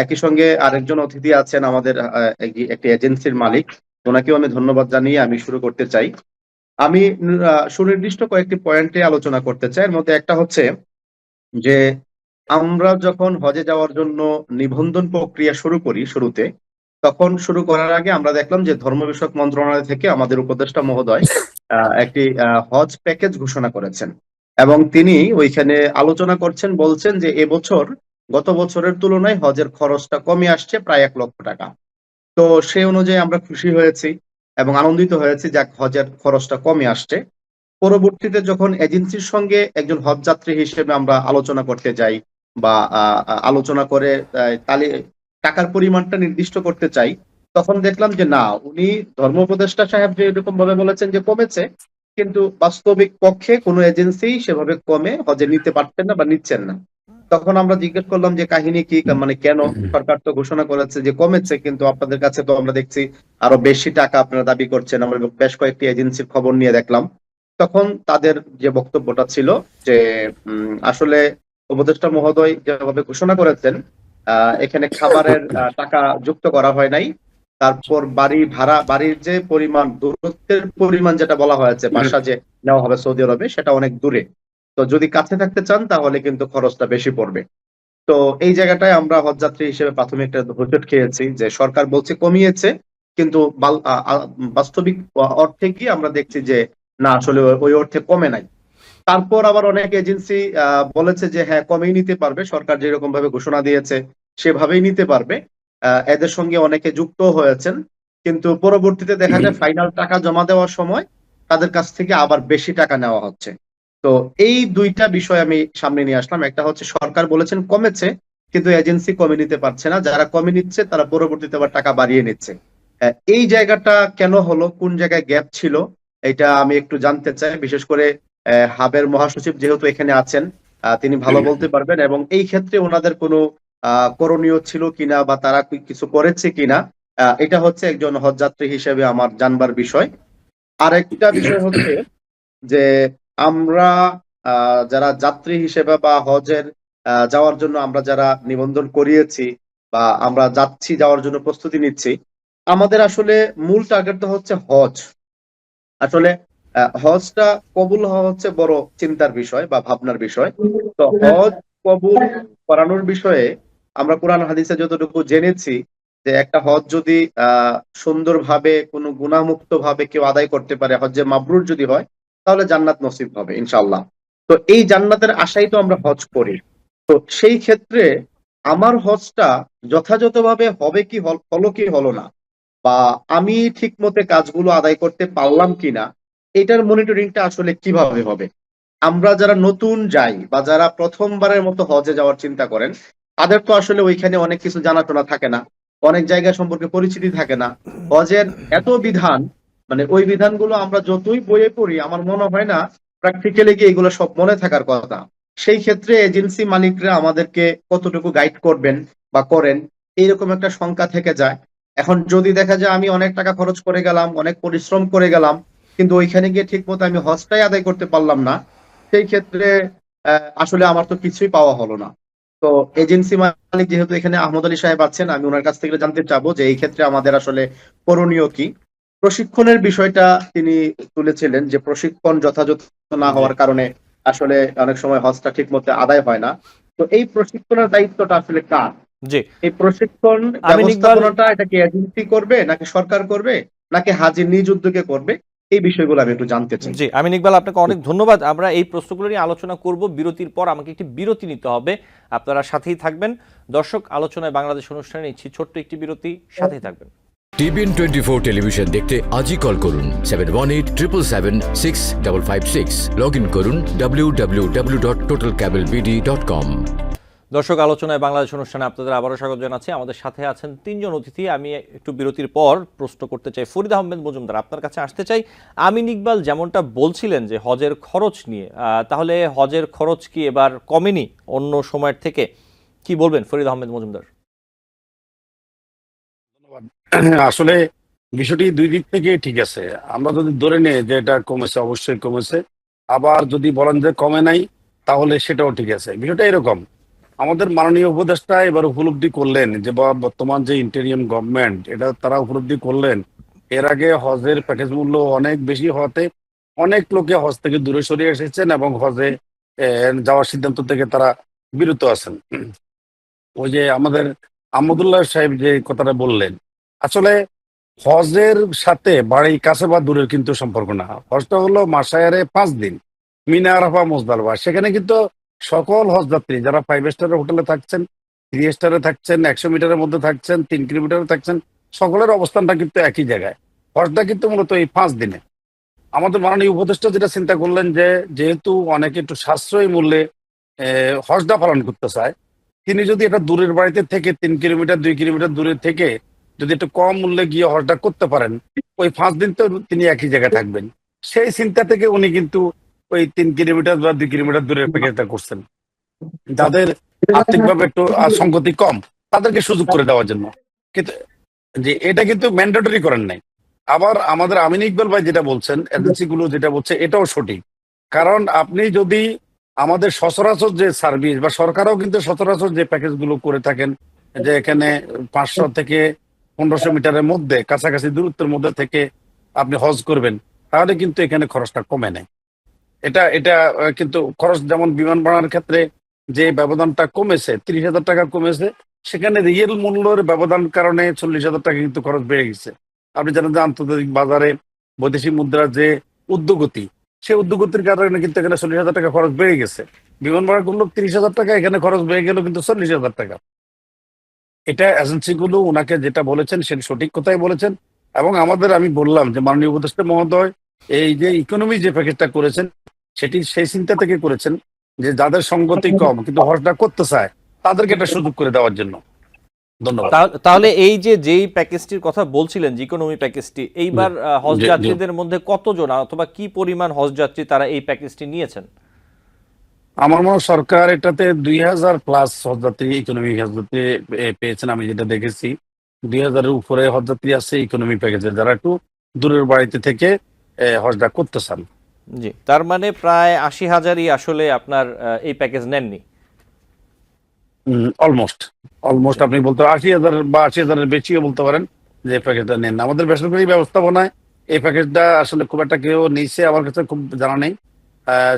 একই সঙ্গে আরেকজন অতিথি আছেন আমাদের, একটি এজেন্সির মালিক, ওনাকেও আমি ধন্যবাদ জানিয়ে আমি শুরু করতে চাই। আমি সুনির্দিষ্ট কয়েকটি পয়েন্টে আলোচনা করতে চাই। এর মধ্যে একটা হচ্ছে যে আমরা যখন হজে যাওয়ার জন্য নিবন্ধন প্রক্রিয়া শুরু করি, তখন শুরু করার আগে আমরা দেখলাম যে ধর্ম বিষয়ক মন্ত্রণালয় থেকে আমাদের উপদেষ্টা মহোদয় একটি হজ প্যাকেজ ঘোষণা করেছেন, এবং তিনি ওইখানে আলোচনা করছেন, বলছেন যে এবছর গত বছরের তুলনায় হজের খরচটা কমে আসছে প্রায় 1 লক্ষ টাকা। তো সেই অনুযায়ী আমরা খুশি হয়েছি এবং আনন্দিত হয়েছি, যাক হজের খরচটা কমে আসছে। পরবর্তীতে যখন এজেন্সির সঙ্গে একজন হজ যাত্রী হিসেবে আমরা আলোচনা করতে যাই বা আলোচনা করে টাকার পরিমাণটা নির্দিষ্ট করতে চাই, তখন দেখলাম যে না, উনি ধর্ম উপদেষ্টা সাহেব যে এরকম ভাবে বলেছেন যে কমেছে, কিন্তু বাস্তবিক পক্ষে কোনো এজেন্সি সেভাবে কমে হজে নিতে পারছেন না বা নিচ্ছেন না। তখন আমরা জিজ্ঞেস করলাম যে কাহিনী কি, মানে কেন? সরকার তো ঘোষণা করেছে যে কমেছে, কিন্তু আপনাদের কাছে তো আমরা দেখছি আরো বেশি টাকা আপনারা দাবি করছেন। আমরা বেশ কয়েকটি এজেন্সির খবর নিয়ে দেখলাম। তখন তাদের যে বক্তব্যটা ছিল যে আসলে উপদেষ্টা মহোদয় যেভাবে ঘোষণা করেছেন, এখানে খাবারের টাকা যুক্ত করা হয় নাই। তারপর বাড়ির যে পরিমাণ, দূরত্বের পরিমাণ যেটা বলা হয়েছে, বাসা যে নেওয়া হবে সৌদি আরবে, সেটা অনেক দূরে। তো যদি কাছে থাকতে চান তাহলে কিন্তু খরচটা বেশি পড়বে। তো এই জায়গাটায় আমরা হজযাত্রী হিসেবে প্রাথমিক একটা হোঁচট খেয়েছি যে সরকার বলছে কমিয়েছে, কিন্তু বাস্তবিক অর্থে কি আমরা দেখছি যে না, আসলে ওই অর্থে কমে নাই। তারপর আবার অনেক এজেন্সি বলেছে যে হ্যাঁ, কমেই নিতে পারবে, সরকার যেরকম ভাবে ঘোষণা দিয়েছে সেভাবেই নিতে পারবে। এদের সঙ্গে অনেকে যুক্ত হয়েছেন, কিন্তু পরবর্তীতে দেখা যায় ফাইনাল টাকা জমা দেওয়ার সময় তাদের কাছ থেকে আবার বেশি টাকা নেওয়া হচ্ছে। তো এই দুইটা বিষয় আমি সামনে নিয়ে আসলাম। একটা হচ্ছে সরকার বলেছেন কমেছে, কিন্তু এজেন্সি কমে নিতে পারছে না, যারা কমে নিচ্ছে তারা পরবর্তীতে আবার টাকা বাড়িয়ে নিচ্ছে। এই জায়গাটা কেন হলো, কোন জায়গায় গ্যাপ ছিল, এটা আমি একটু জানতে চাই। বিশেষ করে হাবের মহাসচিব যেহেতু এখানে আছেন, তিনি ভালো বলতে পারবেন, এবং এই ক্ষেত্রে ওনাদের কোনো করণীয় ছিল কিনা বা তারা কিছু করেছে কিনা, এটা হচ্ছে একজন হজযাত্রী হিসেবে আমার জানবার বিষয়। আরেকটা বিষয় হচ্ছে যে আমরা যারা যাত্রী হিসেবে বা হজের যাওয়ার জন্য আমরা যারা নিবন্ধন করিয়েছি বা আমরা যাচ্ছি যাওয়ার জন্য প্রস্তুতি নিচ্ছি, আমাদের আসলে মূল টার্গেট তো হচ্ছে হজ। আসলে হজটা কবুল হওয়া হচ্ছে বড় চিন্তার বিষয় বা ভাবনার বিষয়। তো হজ কবুল করানোর বিষয়ে আমরা কোরআন হাদিসে যতটুকু জেনেছি যে একটা হজ যদি সুন্দরভাবে কোনো গুনাহমুক্ত ভাবে কেউ আদায় করতে পারে, হজ্জে মাবরুর যদি হয়, তাহলে জান্নাত নসিব হবে ইনশাআল্লাহ। তো এই জান্নাতের আশাই তো আমরা হজ করি। তো সেই ক্ষেত্রে আমার হজটা যথাযথভাবে হবে কি হলো কি হলো না, বা আমি ঠিক মতে কাজগুলো আদায় করতে পারলাম কিনা, এটার মনিটরিংটা আসলে কিভাবে হবে? আমরা যারা নতুন যাই বা যারা প্রথমবারের মতো হজে যাওয়ার চিন্তা করেন, তাদের তো আসলে ওইখানে অনেক কিছু জানাশোনা থাকে না, অনেক জায়গা সম্পর্কে পরিচিতি থাকে না। হজের এত বিধান, মানে ওই বিধানগুলো আমরা যতই বইয়ে পড়ি আমার মনে হয় না প্র্যাকটিক্যালি গিয়ে এগুলো সব মনে থাকার কথা। সেই ক্ষেত্রে এজেন্সি মালিকরা আমাদেরকে কতটুকু গাইড করবেন বা করেন, এইরকম একটা শঙ্কা থেকে যায়। এখন যদি দেখা যায় আমি অনেক টাকা খরচ করে গেলাম, অনেক পরিশ্রম করে গেলাম, কিন্তু ওইখানে গিয়ে ঠিক মতো আমি হজটাই আদায় করতে পারলাম না, সেই ক্ষেত্রে আসলে আমার তো কিছুই পাওয়া হলো না। তো এজেন্সি মালিক যেহেতু এখানে আহমদ আলী সাহেব আছেন, আমি ওনার কাছ থেকে জানতে চাবো যে এই ক্ষেত্রে আমাদের আসলে করণীয় কি। প্রশিক্ষণের বিষয়টা তিনি তুলেছিলেন যে প্রশিক্ষণ যথাযথ না হওয়ার কারণে আসলে অনেক সময় হজটা ঠিক মতো আদায় হয় না। তো এই প্রশিক্ষণের দায়িত্বটা আসলে কার? জি, এই প্রশিক্ষণ আমিন ইকবাল। ব্যবস্থাপনাটা এটা কি এজেন্সি করবে, নাকি সরকার করবে, নাকি হাজির নিজ উদ্যোগে করবে? এই বিষয়গুলো আমি একটু জানতে চাই। জি, আমিন ইকবাল, আপনাকে অনেক ধন্যবাদ। আমরা এই প্রশ্নগুলো নিয়ে আলোচনা করব বিরতির পর। আমাকে একটি বিরতি নিতে হবে, আপনারা সাথেই থাকবেন। দর্শক, আলোচনায় বাংলাদেশ অনুষ্ঠানে নিচ্ছি ছোট্ট একটি বিরতি, সাথেই থাকবেন। টিভিএন 24 টেলিভিশন দেখতে আজই কল করুন 7187776556। লগ ইন করুন www.totalcablebd.com। দর্শক, আলোচনায় বাংলাদেশ অনুষ্ঠানে আপনাদের আবারও স্বাগত জানাচ্ছি। আমাদের সাথে আছেন তিনজন অতিথি। আমি একটু বিরতির পর প্রশ্ন করতে চাই ফরিদ আহমেদ মজুমদার, আপনার কাছে আসতে চাই। আমিন ইকবাল যেমনটা বলছিলেন যে হজের খরচ নিয়ে, তাহলে হজের খরচ কি এবার কমেনি অন্য সময়ের থেকে? কি বলবেন ফরিদ আহমেদ মজুমদার? আসলে বিষয়টি দুই দিক থেকে ঠিক আছে। আমরা যদি ধরে নিই যে এটা কমেছে, অবশ্যই কমেছে। আবার যদি বলেন যে কমে নাই, তাহলে সেটাও ঠিক আছে। বিষয়টা এরকম, আমাদের মাননীয় উপদেষ্টা এবার উপলব্ধি করলেন যে বর্তমান যে ইন্টেরিয়াম গভর্নমেন্ট, এটা তারা উপলব্ধি করলেন এর আগে হজের প্যাকেজ মূল্য অনেক বেশি হওয়াতে অনেক লোকে হজ থেকে দূরে সরিয়ে এসেছেন এবং হজে যাওয়ার সিদ্ধান্ত থেকে তারা বিরত আছেন। ওই যে আমাদের আহমদুল্লাহ সাহেব যে কথাটা বললেন, আসলে হজের সাথে বাড়ি কাছে বা দূরের কিন্তু সম্পর্ক না। হজটা হলো মাসায়ারে 5 দিন, মিনা, আরাফা, মুজদালিফা। সেখানে কিন্তু সকল হজ যাত্রী যারা 5 স্টারের হোটেলে থাকছেন, 3 স্টারে থাকছেন, 100 মিটারের মধ্যে থাকছেন, 3 কিলোমিটারে থাকছেন, সকলের অবস্থানটা কিন্তু একই জায়গায়। হজটা কিন্তু মূলত এই 5 দিনে। আমাদের মাননীয় উপদেষ্টা যেটা চিন্তা করলেন যে যেহেতু অনেকে একটু সাশ্রয়ী মূল্যে হজটা পালন করতে চায়, তিনি যদি এটা দূরের বাড়িতে থেকে 3 কিলোমিটার 2 কিলোমিটার দূরে থেকে যদি একটু কম মূল্যে গিয়ে হজটা করতে পারেন, ওই 5 দিন তো তিনি একই জায়গায় থাকবেন। সেই চিন্তা থেকে উনি কিন্তু ওই 3 কিলোমিটার বা 2 কিলোমিটার দূরের প্যাকেজটা করছেন, যাদের আর্থিকভাবে একটু সংগতি কম তাদেরকে সুযোগ করে দেওয়ার জন্য। কিন্তু যে এটা কিন্তু ম্যান্ডেটরি করেন নাই। আবার আমাদের আমিন ইকবাল ভাই যেটা বলছেন, এজেন্সি গুলো যেটা বলছে, এটাও সঠিক। কারণ আপনি যদি আমাদের সচরাচর যে সার্ভিস বা সরকারও কিন্তু সচরাচর যে প্যাকেজ গুলো করে থাকেন, যে এখানে 500 থেকে 1500 মিটারের মধ্যে কাছাকাছি দূরত্বের মধ্যে থেকে আপনি হজ করবেন, তাহলে কিন্তু এখানে খরচটা কমে নেয়। এটা এটা কিন্তু খরচ, যেমন বিমান ভাড়ার ক্ষেত্রে যে ব্যবধানটা কমেছে, 30,000 টাকা কমেছে, সেখানে রিয়েল মূল্যের ব্যবধান কারণে 40,000 টাকা কিন্তু খরচ বেড়ে গেছে। আপনি জানেন যে আন্তর্জাতিক বাজারে বৈদেশিক মুদ্রার যে উদ্যোগতি, সেই উদ্যোগতির কারণে কিন্তু এখানে 40,000 টাকা খরচ বেড়ে গেছে। বিমান ভাড়া করলো 30,000 টাকা, এখানে খরচ বেড়ে গেল কিন্তু 40,000 টাকা। এটা এজেন্সিগুলো ওনাকে যেটা বলেছেন সেটা সঠিক কথাই বলেছেন। এবং আমাদের, আমি বললাম যে মাননীয় উপদেষ্টা মহোদয় এই যে ইকোনমি যে প্যাকেজটা করেছেন, সেটি সেই চিন্তা থেকে করেছেন যে যাদের সঙ্গতি কম কিন্তু হজটা করতে চায়, তাদেরকে একটা সুযোগ করে দেওয়ার জন্য। ধন্যবাদ। তাহলে এই যে যেই প্যাকেজটির কথা বলছিলেন, যে ইকোনমি প্যাকেজটি, এইবার হজ যাত্রীদের মধ্যে কতজন অথবা কি পরিমাণ হজ যাত্রী তারা এই প্যাকেজটি নিয়েছেন? আমার মনে হয় সরকার এটাতে 2,000+ হজযাত্রী, ইকোনমি হজযাত্রী পেয়েছেন। আমি যেটা দেখেছি 2,000-এর উপরে হজযাত্রী আছে ইকোনমি প্যাকেজে, যারা একটু দূরের বাড়িতে থেকে হজটা করতে চান। জি, তার মানে প্রায় ৮০,০০০ই আসলে আপনার এই প্যাকেজ নেননি। অলমোস্ট অলমোস্ট আপনি বলতে ৮০,০০০ বা ৮০,০০০-এর বেশিও বলতে পারেন যে এই প্যাকেজটা নেন না। আমাদের বেসরকারি ব্যবস্থাপনায় এই প্যাকেজটা আসলে খুব একটা কেউ নিচ্ছে আমার কাছে খুব জানা নেই,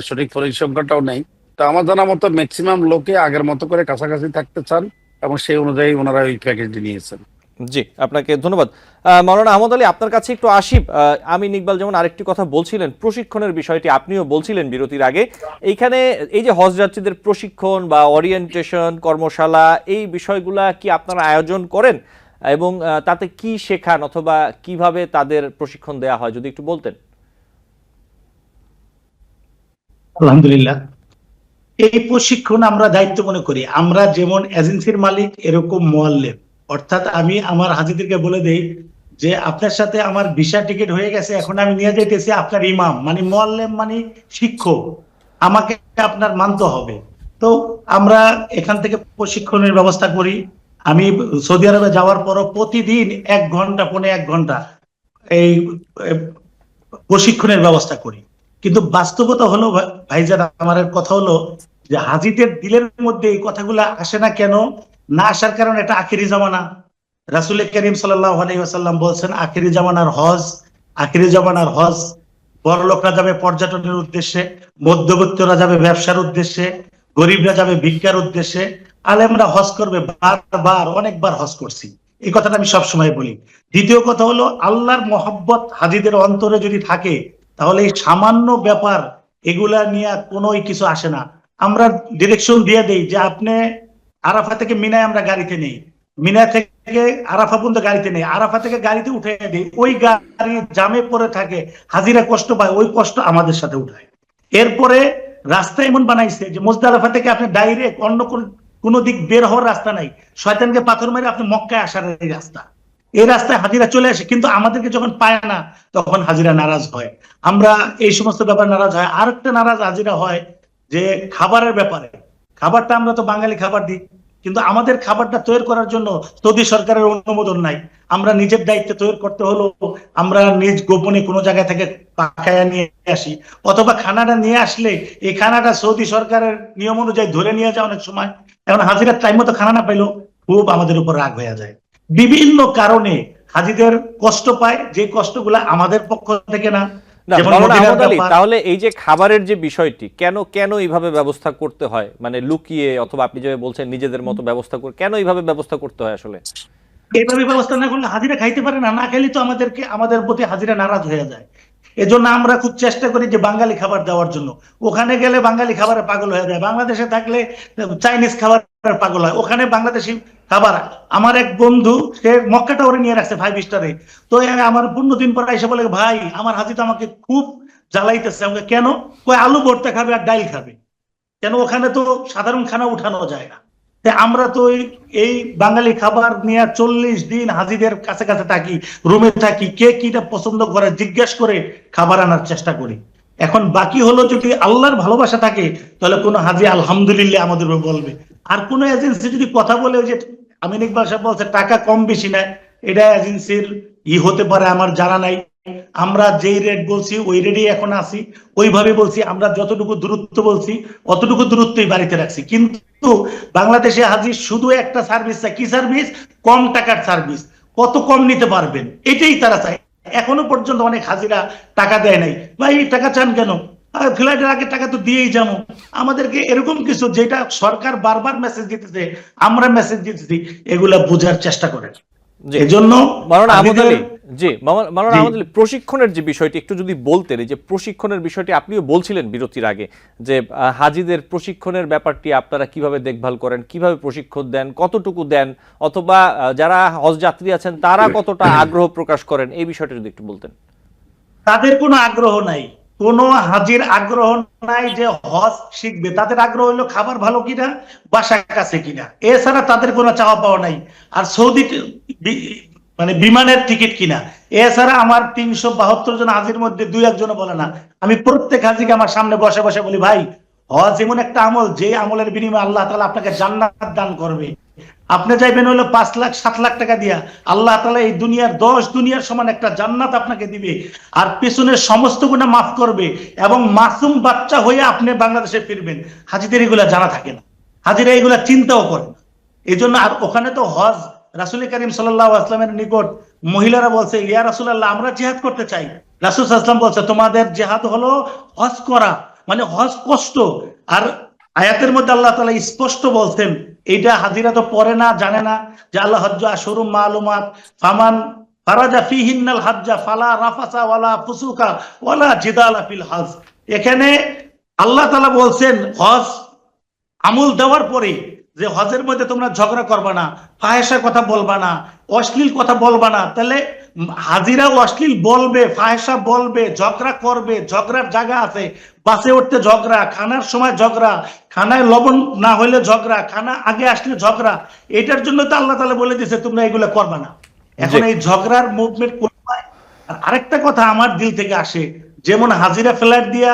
সঠিক পরিসংখ্যানটাও নেই। তো আমার জানা মতো ম্যাক্সিমাম লোকে আগের মতো করে কাছাকাছি থাকতে চান এবং সেই অনুযায়ী ওনারা ওই প্যাকেজটি নিয়েছেন। জি, আপনাকে ধন্যবাদ। মাওলানা আহমদ আলী, আপনার কাছে একটু আসি। আমিন ইকবাল যেমন আরেকটি কথা বলছিলেন, প্রশিক্ষণের বিষয়টি আপনিও বলছিলেন বিরতির আগে। এইখানে এই যে হজ যাত্রীদের প্রশিক্ষণ বা ওরিয়েন্টেশন কর্মশালা, এই বিষয়গুলা কি আপনারা আয়োজন করেন এবং তাতে কি শেখান অথবা কিভাবে তাদের প্রশিক্ষণ দেওয়া হয়, যদি একটু বলতেন। আলহামদুলিল্লাহ, এই প্রশিক্ষণ আমরা দায়িত্ব মনে করি। আমরা যেমন এজেন্সির মালিক, এরকম মুআল্লিম, অর্থাৎ আমি আমার হাজিদেরকে বলে দেই যে আপনার সাথে আমার ভিসা টিকিট হয়ে গেছে, এখন আমি নিয়ে যাইতেছি আপনার ইমাম মানে মুআল্লিম মানে শিক্ষক, আমাকে আপনার মানতে হবে। তো আমরা এখান থেকে প্রশিক্ষণের ব্যবস্থা করি। আমি সৌদি আরবে যাওয়ার পরও প্রতিদিন 1 ঘন্টা পৌনে 1 ঘন্টা এই প্রশিক্ষণের ব্যবস্থা করি। কিন্তু বাস্তবতা হলো ভাইজান, আমার কথা হলো যে হাজিদের দিলের মধ্যে এই কথাগুলা আসে না কেন? না আসার কারণ এটা আখিরি জামানা। রাসূল করিম সাল্লাল্লাহু আলাইহি ওয়াসাল্লাম বলছেন আখিরি জামানার হজ বড় লোকরা যাবে পর্যটনের উদ্দেশ্যে, মধ্যবিত্তরা যাবে ব্যবসার উদ্দেশ্যে, গরিবরা যাবে ভিক্ষার উদ্দেশ্যে, আলেমরা হজ করবে। বারবার অনেকবার হজ করছি, এই কথাটা আমি সবসময় বলি। দ্বিতীয় কথা হলো আল্লাহর মহব্বত হাজিদের অন্তরে যদি থাকে তাহলে এই সামান্য ব্যাপার এগুলা নিয়ে কোনো কিছু আসে না। আমরা ডিরেকশন দিয়ে দেই যে আপনি আরাফা থেকে মিনায় আমরা গাড়িতে নেই, মিনা থেকে আরাফা পর্যন্ত গাড়িতে নেই, আরাফা থেকে গাড়িতে উঠে দেই, ওই গাড়ি জামে পড়ে থাকে, হাজিরা কষ্ট পায়, ওই কষ্ট আমাদের সাথে উঠায়। এরপরে রাস্তা এমন বানাইছে যে মুজদালিফা থেকে আপনি ডাইরেক্ট অন্য কোনো দিক বের হওয়ার রাস্তা নাই, শয়তানকে পাথর মেরে আপনি মক্কায় আসার এই রাস্তা, এই রাস্তায় হাজিরা চলে আসে। কিন্তু আমাদেরকে যখন পায় না তখন হাজিরা নারাজ হয়। আমরা এই সমস্ত ব্যাপার নারাজ হয়। আরেকটা নারাজ হাজিরা হয় যে খাবারের ব্যাপারে। খাবারটা আমরা তো বাঙালি খাবার দিই, কিন্তু আমাদের খাবারটা তৈরি করার জন্য সৌদি সরকারের অনুমোদন নাই। আমরা নিজের দায়িত্বে তৈরি করতে হলো, আমরা নিজ গোপনে কোনো জায়গা থেকে পাকায়া নিয়ে আসি, অথবা খানাটা নিয়ে আসলে এই খানাটা সৌদি সরকারের নিয়ম অনুযায়ী ধরে নিয়ে যায় অনেক সময়। এখন হাজিরা টাইম মতো খানা না পাইলো খুব আমাদের উপর রাগ হয়ে যায়। বিভিন্ন কারণে হাজিদের কষ্ট পায়, যে কষ্টগুলা আমাদের পক্ষ থেকে না। তাহলে এই যে খাবারের যে বিষয়টি, কেন এইভাবে ব্যবস্থা করতে হয়, মানে লুকিয়ে অথবা আপনি যেভাবে বলছেন নিজেদের মতো ব্যবস্থা করে, কেন এইভাবে ব্যবস্থা করতে হয় আসলে? এইভাবে ব্যবস্থা না করলে হাজিরা খাইতে পারে না, না খাইলে তো আমাদের প্রতি হাজিরা নারাজ হয়ে যায়। এজন্য আমরা খুব চেষ্টা করি যে বাঙালি খাবার দেওয়ার জন্য। ওখানে গেলে বাঙালি খাবারে পাগল হয়ে যায়, বাংলাদেশে থাকলে চাইনিজ খাবার পাগল হয়, ওখানে বাংলাদেশি খাবার। আমার এক বন্ধু, সে মক্কাটা ওরে নিয়ে রাখছে 5 স্টারে, তো আমার 15 দিন পর এসে বলে ভাই আমার হাজি তো আমাকে খুব জ্বালাইতেছে। আমাকে কেন? কই আলু ভর্তা খাবে আর ডাল খাবে। কেন? ওখানে তো সাধারণ খানা উঠানো যায় না। আমরা তো এই বাঙালি খাবার নিয়ে 40 দিন হাজিদের কাছে কাছে থাকি, রুমে থাকি, কে কিটা পছন্দ করে জিজ্ঞেস করে খাবার আনার চেষ্টা করি। এখন বাকি হলো যদি আল্লাহর ভালোবাসা থাকে তাহলে কোনো হাজি আলহামদুলিল্লাহ আমাদের বলবে। আর কোনো এজেন্সি যদি কথা বলে, ওই যে আমিন ইকবাল সাহেব বলছে টাকা কম বেশি না, এটা এজেন্সির হতে পারে, আমার জানা নাই। আমরা যেই রেট বলছি ওই রেটেই এখন আসি, ওইভাবে বলছি। আমরা যতটুকু দূরত্ব বলছি অতটুকু দূরত্বই বাড়িতে রাখছি। কিন্তু বাংলাদেশে হাজির শুধু একটা সার্ভিস চাই। কি সার্ভিস? কম টাকার সার্ভিস। কত কম নিতে পারবেন এটাই তারা চায়। এখনো পর্যন্ত অনেক হাজিরা টাকা দেয় নাই। ভাই টাকা চান কেন? ফ্লাইটের আগে টাকা তো দিয়েই যাবো। আমাদেরকে এরকম কিছু, যেটা সরকার বারবার মেসেজ দিতেছে, আমরা মেসেজ দিতেছি, এগুলা বোঝার চেষ্টা করেন। এজন্য মাওলানা আহমদ আলী, প্রশিক্ষণের যে বিষয়টি একটু যদি বলতেন। এই যে প্রশিক্ষণের বিষয়টি আপনিও বলছিলেন বিরতির আগে, যে হাজিদের প্রশিক্ষণের ব্যাপারটি আপনারা কিভাবে দেখভাল করেন, কিভাবে প্রশিক্ষণ দেন, কতটুকু দেন, অথবা যারা হজ যাত্রী আছেন তারা কতটা আগ্রহ প্রকাশ করেন, এই বিষয়টা যদি একটু বলতেন। তাদের কোনো আগ্রহ নাই, কোনো হাজির আগ্রহ নাই যে হজ শিখবে। তাদের আগ্রহ হলো খাবার ভালো কিনা, বাসার কাছে কিনা, এছাড়া তাদের কোনো চাওয়া পাওয়া নাই। আর সৌদি মানে বিমানের টিকিট কিনা, এছাড়া আমার 372 জন হাজির মধ্যে 2-1 জন বলে না। আমি প্রত্যেক হাজিকে আমার সামনে বসে বসে বলি, ভাই হজ এমন একটা আমল, যে আমলের বিনিময়ে আল্লাহ তাআলা আপনাকে জান্নাত দান করবে। আপনি যাইবেন হলো 5 লাখ 7 লাখ টাকা দিয়া, আল্লাহ তাআলা এই দুনিয়ার 10 দুনিয়ার সমান একটা জান্নাত আপনাকে দিবে, আর পেছনের সমস্ত গুনাহ মাফ করবে, এবং মাসুম বাচ্চা হয়ে আপনি বাংলাদেশে ফিরবেন। হাজিদের এগুলা জানা থাকে না, হাজিরা এগুলা চিন্তাও করে না। এই জন্য, আর ওখানে তো হজ, রাসূল করিম সাল্লাল্লাহু আলাইহি ওয়াসাল্লামের নিকট মহিলারা বলছে, ইয়া রাসূলুল্লাহ, আমরা জিহাদ করতে চাই। রাসূল সাল্লাল্লাহু আলাইহি ওয়াসাল্লাম বলছে, তোমাদের জিহাদ হলো হজ করা, মানে হজ কষ্ট। আর আয়াতের মধ্যে আল্লাহ তাআলা স্পষ্ট বলছেন, এইটা হাজিরা তো পড়ে না, জানে না যে আল্লাহ হজ্জ আশহুরুম মালুমাত, ফামান ফারাজা ফিহিন্নাল হজ্জা ফালা রাফাসা ওয়ালা ফুসুকা ওয়ালা জিদালা ফিল হজ। এখানে আল্লাহ তাআলা বলছেন হজ আমল দেওয়ার পরে যে হজের মধ্যে তোমরা ঝগড়া করবা না, ফাহেসা কথা বলবা না, অশ্লীল কথা বলবা না। তাহলে হাজিরা অশ্লীল বলবে, ফাহেসা বলবে, ঝগড়া করবে, ঝগড়ার জায়গা আছে, বাসে উঠতে ঝগড়া, খানার সময় ঝগড়া, খানায় লবণ না হইলে ঝগড়া, খানা আগে আসলে ঝগড়া। এটার জন্য তো আল্লাহ তাআলা বলে দিয়েছে তোমরা এগুলো করবা না। এখন এই ঝগড়ার মুভমেন্ট করবে। আর আরেকটা কথা আমার দিল থেকে আসে, যেমন হাজিরা ফ্লাইট দিয়া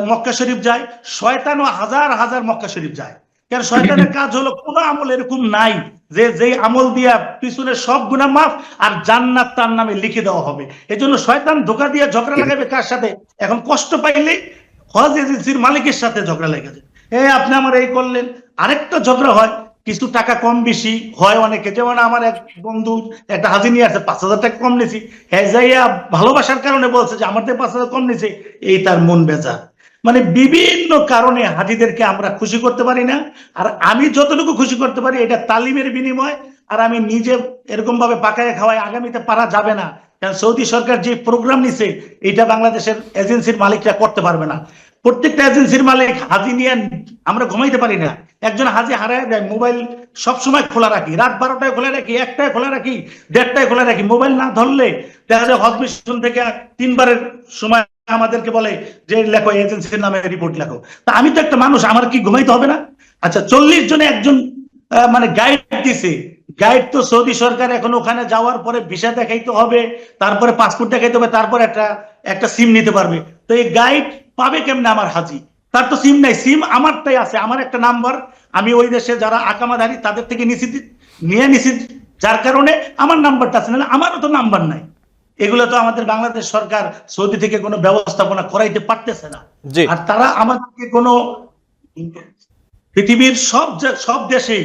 মক্কা শরীফ যায়, শয়তানও হাজার হাজার মক্কা শরীফ যায়। কারণ শয়তানের কাজ হলো, কোনো আমল এরকম নাই যে যেই আমল দিয়া পিছনের সব গুনাহ মাফ আর জান্নাত তার নামে লিখে দেওয়া হবে। এই জন্য শয়তান ধোঁকা দিয়ে ঝগড়া লাগাবে কার সাথে? এখন কষ্ট পাইলে হজ এজেন্সির মালিকের সাথে ঝগড়া লেগে যায়, আপনি আমার এই করলেন। আরেকটা ঝগড়া হয়, কিছু টাকা কম বেশি হয় অনেকে। যেমন আমার এক বন্ধু একটা হাজি নিয়ে আসছে, 5,000 টাকা কম নিয়েছি, যাইয়া ভালোবাসার কারণে বলছে যে আমার থেকে 5,000 কম নিয়েছে, এই তার মন বেজার। মানে বিভিন্ন কারণে হাজিদেরকে আমরা খুশি করতে পারি না। আর আমি যতটুকু খুশি করতে পারি এটা তালিমের বিনিময়, আর আমি নিজে এরকম ভাবে পাকায় খাওয়াই আগামীতে পারা যাবে না। কারণ সৌদি সরকার যে প্রোগ্রাম নিছে, এটা বাংলাদেশের এজেন্সির মালিকরা করতে পারবে না। প্রত্যেকটা এজেন্সির মালিক হাজি নিয়ে আমরা ঘুমাইতে পারি না। একজন হাজি হারায় যায়, মোবাইল সবসময় খোলা রাখি, রাত 12টায় খোলা রাখি, 1টায় খোলা রাখি, 1:30টায় খোলা রাখি। মোবাইল না ধরলে দেখা যায় হজ মিশন থেকে 3বারের সময় আমাদেরকে বলে যে লেখো, এজেন্সির নামে রিপোর্ট লেখো। তা আমি তো একটা মানুষ, আমার কি ঘুমাইতে হবে না? আচ্ছা, 40 জনে একজন মানে গাইড দিছে। গাইড তো সৌদি সরকার এখন ওখানে যাওয়ার পরে ভিসা দেখাইতে হবে, তারপরে পাসপোর্ট দেখাইতে হবে, তারপর একটা সিম নিতে পারবে। তো এই গাইড পাবে কেমনে আমার হাজি? তার তো সিম নাই, সিম আমারটাই আছে, আমার একটা নাম্বার, আমি ওই দেশে যারা আকামাধারী তাদের থেকে নিয়ে নিছি, যার কারণে আমার নাম্বারটা আছে, না আমারও তো নাম্বার নাই। এগুলো তো আমাদের বাংলাদেশ সরকার সৌদি থেকে কোনো ব্যবস্থাপনা করাইতে পারতেছে না। আর তারা আমাদেরকে কোনো, পৃথিবীর সব দেশে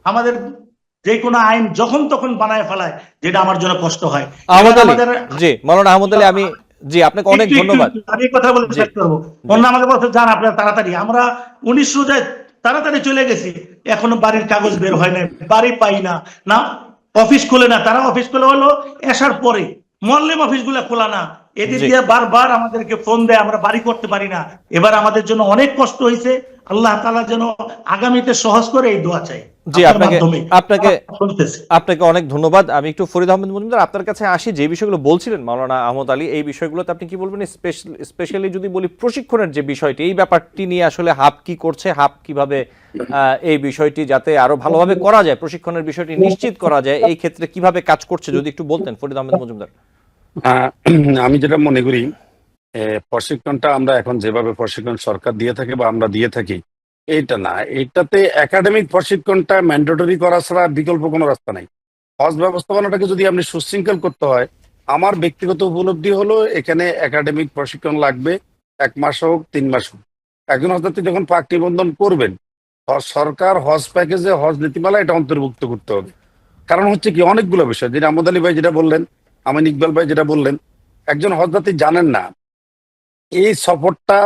আমাদের যে কোনো আইন যখন তখন বানায় ফেলায়, যেটা আমার জন্য কষ্ট হয়। জি, মাওলানা আহমদ আলী, আমি জি আপনাকে অনেক ধন্যবাদ। আমি কথা বলে শেষ করবো। অন্য আমাকে বলতে যান আপনারা তাড়াতাড়ি, আমরা 19 রোজায় তাড়াতাড়ি চলে গেছি, এখনো বাড়ির কাগজ বের হয় না, বাড়ি পাই না, না অফিস খুলে না। তারা অফিস খুলে হলো আসার পরে, মল্লিম অফিস গুলা খোলা না, এদিক দিয়ে বারবার আমাদেরকে ফোন দেয়, আমরা বাড়ি করতে পারি না। এবার আমাদের জন্য অনেক কষ্ট হয়েছে, আল্লাহ তাআলা যেন আগামীতে সহজ করে, এই দোয়া চাই। জি, আপনাকে অনেক ধন্যবাদ। আমি একটু ফরিদ আহমেদ মজুমদার আপনার কাছে আসি। যে বিষয়গুলো বলছিলেন মাওলানা আহমদ আলী, এই বিষয়গুলোতে আপনি কি বলবেন? স্পেশালি যদি বলি প্রশিক্ষণের যে বিষয়টি, এই ব্যাপারটি নিয়ে আসলে হাব কি করছে, হাব কিভাবে এই বিষয়টি যাতে আরো ভালোভাবে করা যায়, প্রশিক্ষণের বিষয়টি নিশ্চিত করা যায়, এই ক্ষেত্রে কিভাবে কাজ করছে যদি একটু বলতেন ফরিদ আহমেদ মজুমদার। আমি যেটা মনে করি, প্রশিক্ষণটা আমরা এখন যেভাবে প্রশিক্ষণ সরকার দিয়ে থাকে বা আমরা দিয়ে থাকি, এইটা না, এটাতে একাডেমিক প্রশিক্ষণটা ম্যান্ডেটরি করা ছাড়া বিকল্প কোনো রাস্তা নাই। হজ ব্যবস্থাপনাটাকে যদি আপনি সুশৃঙ্খল করতে হয়, আমার ব্যক্তিগত উপলব্ধি হলো এখানে একাডেমিক প্রশিক্ষণ লাগবে, 1 মাস হোক 3 মাস হোক। একজন হজযাত্রী যখন পাক নিবন্ধন করবেন, সরকার হজ প্যাকেজে হজ নীতিমালা এটা অন্তর্ভুক্ত করতে হবে। কারণ হচ্ছে কি, অনেকগুলো বিষয়, যেটা আহমদ আলী ভাই যেটা বললেন, আমিন ইকবাল ভাই যেটা বললেন, একজন হজযাত্রী জানেন না এই সফরটা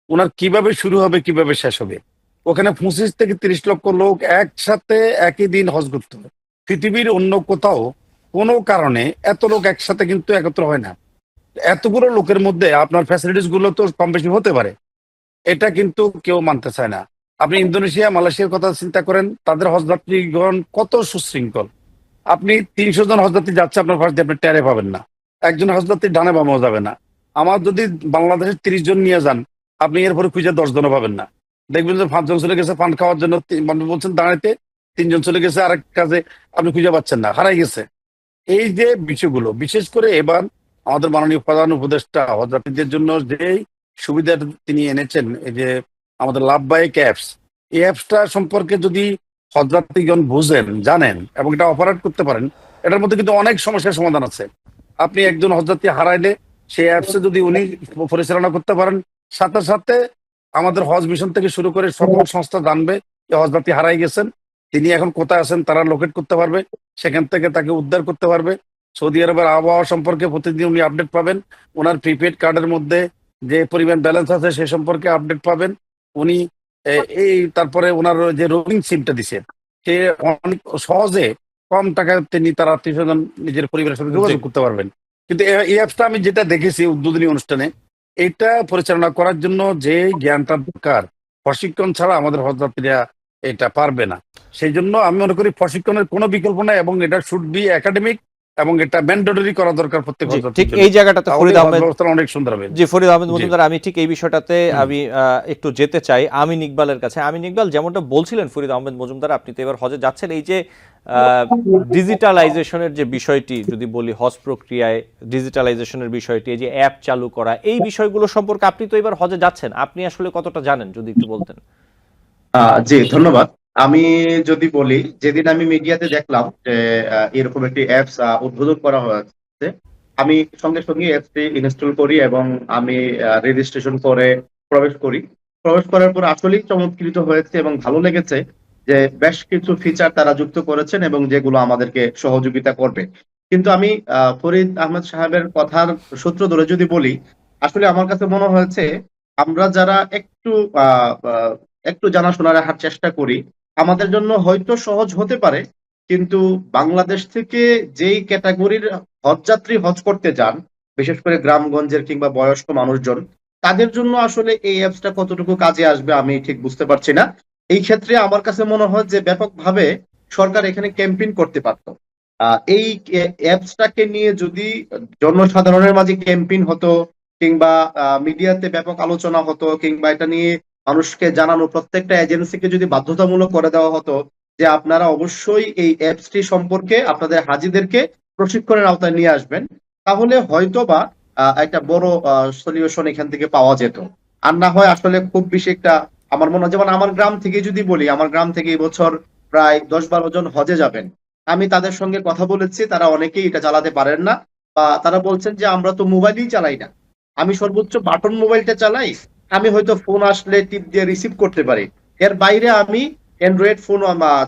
ওনার কিভাবে শুরু হবে, কিভাবে শেষ হবে। ওখানে 25 থেকে 30 লক্ষ লোক একসাথে একই দিন হজ করতে হবে। পৃথিবীর অন্য কোথাও কোনো কারণে এত লোক একসাথে কিন্তু একত্র হয় না। এতগুলো লোকের মধ্যে আপনার ফ্যাসিলিটিস গুলো তো কম বেশি হতে পারে, এটা কিন্তু কেউ মানতে চায় না। আপনি ইন্দোনেশিয়া, মালয়েশিয়ার কথা চিন্তা করেন, তাদের হজযাত্রীগণ কত সুশৃঙ্খল। আপনি 300 জন হজযাত্রী যাচ্ছে, আপনার পাশ দিয়ে আপনি টেরে পাবেন না, একজন হজযাত্রী ডানে বামেও যাবে না। আমার যদি বাংলাদেশের 30 জন নিয়ে যান, আপনি এরপরে খুঁজে 10 জনও পাবেন না। দেখবেন যে 5 জন চলে গেছে পান খাওয়ার জন্য, বলছেন দাঁড়াইতে, 3 জন চলে গেছে আরেক কাজে, আপনি খুঁজে পাচ্ছেন না, হারাই গেছে। এই যে বিষয়গুলো, বিশেষ করে এবার আমাদের মাননীয় প্রধান উপদেষ্টা হজযাত্রীদের জন্য যে সুবিধা তিনি এনেছেন, এই যে আমাদের লাভবাহিক অ্যাপস, এই অ্যাপসটা সম্পর্কে যদি হজযাত্রীগণ বুঝেন, জানেন এবং এটা অপারেট করতে পারেন, এটার মধ্যে কিন্তু অনেক সমস্যার সমাধান আছে। আপনি একজন হজযাত্রী হারাইলে সেই অ্যাপসে যদি উনি পরিচালনা করতে পারেন, সাথে সাথে আমাদের হজ মিশন থেকে শুরু করে সকল সংস্থা জানবে যে হজযাত্রী হারাই গেছেন, তিনি এখন কোথায় আছেন তারা লোকেট করতে পারবে, সেখান থেকে তাকে উদ্ধার করতে পারবে। সৌদি আরবের আবহাওয়া সম্পর্কে প্রতিদিন উনি আপডেট পাবেন, ওনার প্রিপেড কার্ডের মধ্যে যে পরিমাণ ব্যালেন্স আছে সে সম্পর্কে আপডেট পাবেন উনি। এই তারপরে ওনার যে রোমিং সিমটা দিছে, সে অনেক সহজে কম টাকায় তিনি তার আত্মীয় স্বজন নিজের পরিবারের সাথে যোগাযোগ করতে পারবেন। কিন্তু এই অ্যাপসটা আমি যেটা দেখেছি উদ্বোধনী অনুষ্ঠানে, এটা পরিচালনা করার জন্য যে জ্ঞানটা দরকার, প্রশিক্ষণ ছাড়া আমাদের হজযাত্রীরা এটা পারবে না। সেই জন্য আমি মনে করি প্রশিক্ষণের কোনো বিকল্প নাই এবং এটা শুড বি একাডেমিক এবং এটা ম্যান্ডেটরি করা দরকার প্রত্যেক ঠিক এই জায়গাটাতে ফরিদ আহমেদ অনেক সুন্দর হবে। জি, ফরিদ আহমেদ মজুমদার, আমি ঠিক এই বিষয়টাতে আমি একটু যেতে চাই আমিন ইকবালের কাছে। আমিন ইকবাল, যেমনটা বলছিলেন ফরিদ আহমেদ মজুমদার, আপনি তো এবার হজে যাচ্ছেন, এই যে ডিজিটালাইজেশনের যে বিষয়টি যদি বলি, হজ প্রক্রিয়ায় ডিজিটালাইজেশনের বিষয়টি, এই যে অ্যাপ চালু করা, এই বিষয়গুলো সম্পর্কে আপনি তো এবার হজে যাচ্ছেন, আপনি আসলে কতটা জানেন যদি একটু বলতেন। জি ধন্যবাদ। আমি যদি বলি, যেদিন আমি মিডিয়াতে দেখলাম যে এরকম একটি অ্যাপস উদ্বোধন করা হয়েছে, আমি সঙ্গে সঙ্গে অ্যাপসটি ইনস্টল করি এবং আমি রেজিস্ট্রেশন করে প্রবেশ করি। প্রবেশ করার পর আসলেই চমৎকৃত হয়েছে এবং ভালো লেগেছে যে বেশ কিছু ফিচার তারা যুক্ত করেছেন এবং যেগুলো আমাদেরকে সহযোগিতা করবে। কিন্তু আমি ফরিদ আহমেদ সাহেবের কথার সূত্র ধরে যদি বলি, আসলে আমার কাছে মনে হয়েছে আমরা যারা একটু জানাশোনা রাখার চেষ্টা করি, আমাদের জন্য হয়তো সহজ হতে পারে, কিন্তু বাংলাদেশ থেকে যেই ক্যাটাগরির হজযাত্রী হজ করতে যান, বিশেষ করে গ্রামগঞ্জের কিংবা বয়স্ক মানুষজন, তাদের জন্য আসলে এই অ্যাপসটা কতটুকু কাজে আসবে আমি ঠিক বুঝতে পারছি না। এই ক্ষেত্রে আমার কাছে মনে হয় যে ব্যাপকভাবে সরকার এখানে ক্যাম্পেইন করতে পারত। এই অ্যাপসটাকে নিয়ে যদি জনসাধারণের মাঝে ক্যাম্পেইন হতো কিংবা মিডিয়াতে ব্যাপক আলোচনা হতো কিংবা এটা নিয়ে মানুষকে জানানো, প্রত্যেকটা এজেন্সিকে যদি বাধ্যতামূলক করে দেওয়া হতো যে আপনারা অবশ্যই এই অ্যাপসটি সম্পর্কে আপনাদের হাজিদেরকে প্রশিক্ষণের আওতায় নিয়ে আসবেন, তাহলে হয়তোবা একটা বড় সলিউশন এখান থেকে পাওয়া যেত। আর না হয় আসলে খুব বেশি একটা, আমার মনে হয়, যেমন আমার গ্রাম থেকে যদি বলি, আমার গ্রাম থেকে এই বছর প্রায় 10-12 জন হজে যাবেন। আমি তাদের সঙ্গে কথা বলেছি, তারা অনেকেই এটা চালাতে পারেন না, বা তারা বলছেন যে আমরা তো মোবাইলই চালাই না, আমি সর্বোচ্চ বাটন মোবাইলটা চালাই, আমি হয়তো ফোন আসলে টিপ দিয়ে রিসিভ করতে পারি, এর বাইরে আমি অ্যান্ড্রয়েড ফোন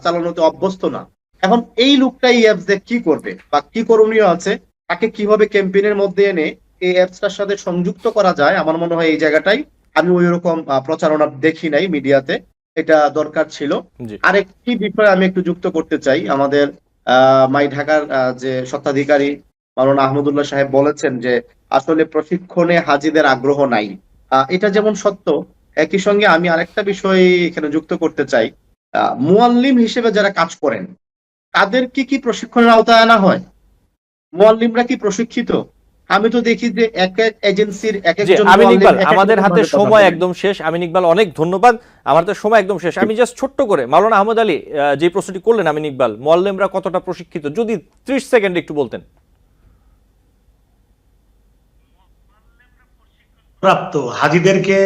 চালানোতে অভ্যস্ত না। এখন এই লোকটা এই অ্যাপস দিয়ে কি করবে বা কি করণীয় আছে, তাকে কিভাবে ক্যাম্পেইনের মধ্যে এনে এই অ্যাপসটার সাথে সংযুক্ত করা যায়, আমার মনে হয় এই জায়গাটাই আমি ওই রকম প্রচারণা দেখি নাই মিডিয়াতে, এটা দরকার ছিল। আরেকটি বিষয় আমি একটু যুক্ত করতে চাই, আমাদের মাই ঢাকার যে স্বত্বাধিকারী মাওলানা আহমদুল্লাহ সাহেব বলেছেন যে আসলে প্রশিক্ষণে হাজিদের আগ্রহ নাই। এটা যেমন সত্য, একই সঙ্গে আমি আরেকটা বিষয় এখানে যুক্ত করতে চাই, মুআল্লিম হিসেবে যারা কাজ করেন তাদের কি প্রশিক্ষণের আওতায় আনা হয়? মুআল্লিমরা কি প্রশিক্ষিত? আমি তো দেখি যে এক এক এজেন্সির এক একজন। আমিন ইকবাল, আমাদের হাতে সময় একদম শেষ। আমিন ইকবাল, অনেক ধন্যবাদ, আমার তো সময় একদম শেষ। আমি জাস্ট ছোট্ট করে মাওলানা আহমদ আলী যে প্রশ্নটি করলেন, আমিন ইকবাল, মুআল্লিমরা কতটা প্রশিক্ষিত, যদি 30 সেকেন্ড একটু বলতেন। প্রাপ্ত হাজিদেরকে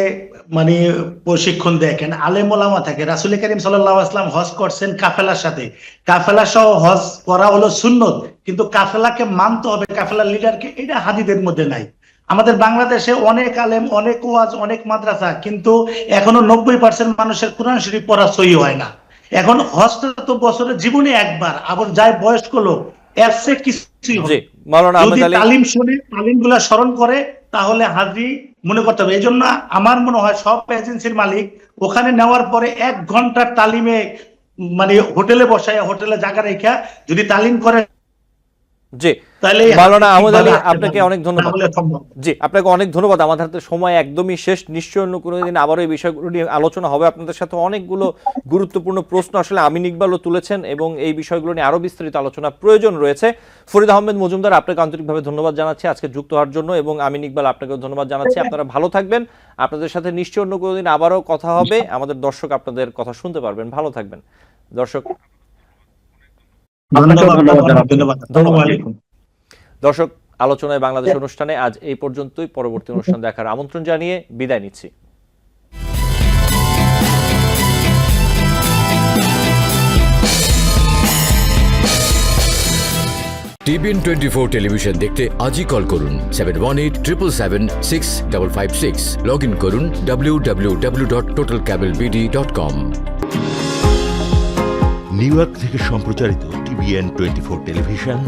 মানে প্রশিক্ষণ দেখেন, আলেম ওলামা থাকে। রাসূল করিম সাল্লাল্লাহু আলাইহি ওয়াসাল্লাম হজ করছেন কাফেলার সাথে, কাফেলা সহ হজ করা হলো সুন্নত, কিন্তু কাফেলাকে মানতে হবে, কাফেলার লিডারকে, এটা হাজিদের মধ্যে নাই। আমাদের বাংলাদেশে অনেক আলেম, অনেক ওয়াজ, অনেক মাদ্রাসা, কিন্তু এখনো 90% মানুষের কোরআন শরীফ পড়া সহি হয় না। এখন হজটা তো বছরের জীবনে একবার, আবার যায় বয়স্ক লোক, অ্যাপসে কিছুই হবে। যদি তালিম শুনে, তালিমগুলা স্মরণ করে, তাহলে হাজি মনে করতে হবে। এই জন্য আমার মনে হয় সব এজেন্সির মালিক ওখানে নেওয়ার পরে 1 ঘন্টার তালিমে মানে হোটেলে বসায়, হোটেলে জায়গা রেখা যদি তালিম করে। জি, মাওলানা আহমদ আলী, আপনাকে অনেক ধন্যবাদ। জি, আপনাকে অনেক ধন্যবাদ। আমাদের হাতে সময় একদমই শেষ। নিশ্চয়ই অন্য কোনো দিন আবারও এই বিষয়গুলো নিয়ে আলোচনা হবে আপনাদের সাথে। অনেকগুলো গুরুত্বপূর্ণ প্রশ্ন আসলে আমিন ইকবালও তুলেছেন এবং এই বিষয়গুলো নিয়ে আরো বিস্তারিত আলোচনা প্রয়োজন রয়েছে। ফরিদ আহমেদ মজুমদার, আপনাকে আন্তরিকভাবে ধন্যবাদ জানাচ্ছি আজকে যুক্ত হওয়ার জন্য, এবং আমিন ইকবাল, আপনাকেও ধন্যবাদ জানাচ্ছি। আপনারা ভালো থাকবেন। আপনাদের সাথে নিশ্চয়ই অন্য কোনো দিন আবারও কথা হবে। আমাদের দর্শক আপনাদের কথা শুনতে পারবেন। ভালো থাকবেন দর্শক। দর্শক, আলোচনায় বাংলাদেশ অনুষ্ঠানে আজ এই পর্যন্তই। পরবর্তী অনুষ্ঠান দেখার আমন্ত্রণ জানিয়ে বিদায় নিচ্ছি। টিবিএন 24 টেলিভিশন দেখতে আজই কল করুন 7187776556। লগ ইন করুন www.totalcablebd.com। নিউ ইয়র্ক থেকে সম্প্রচারিত টিবিএন 24 টেলিভিশন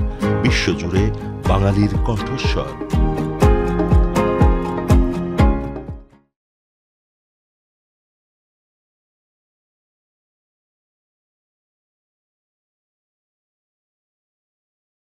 বিশ্বজুড়ে বাঙালির কণ্ঠস্বর।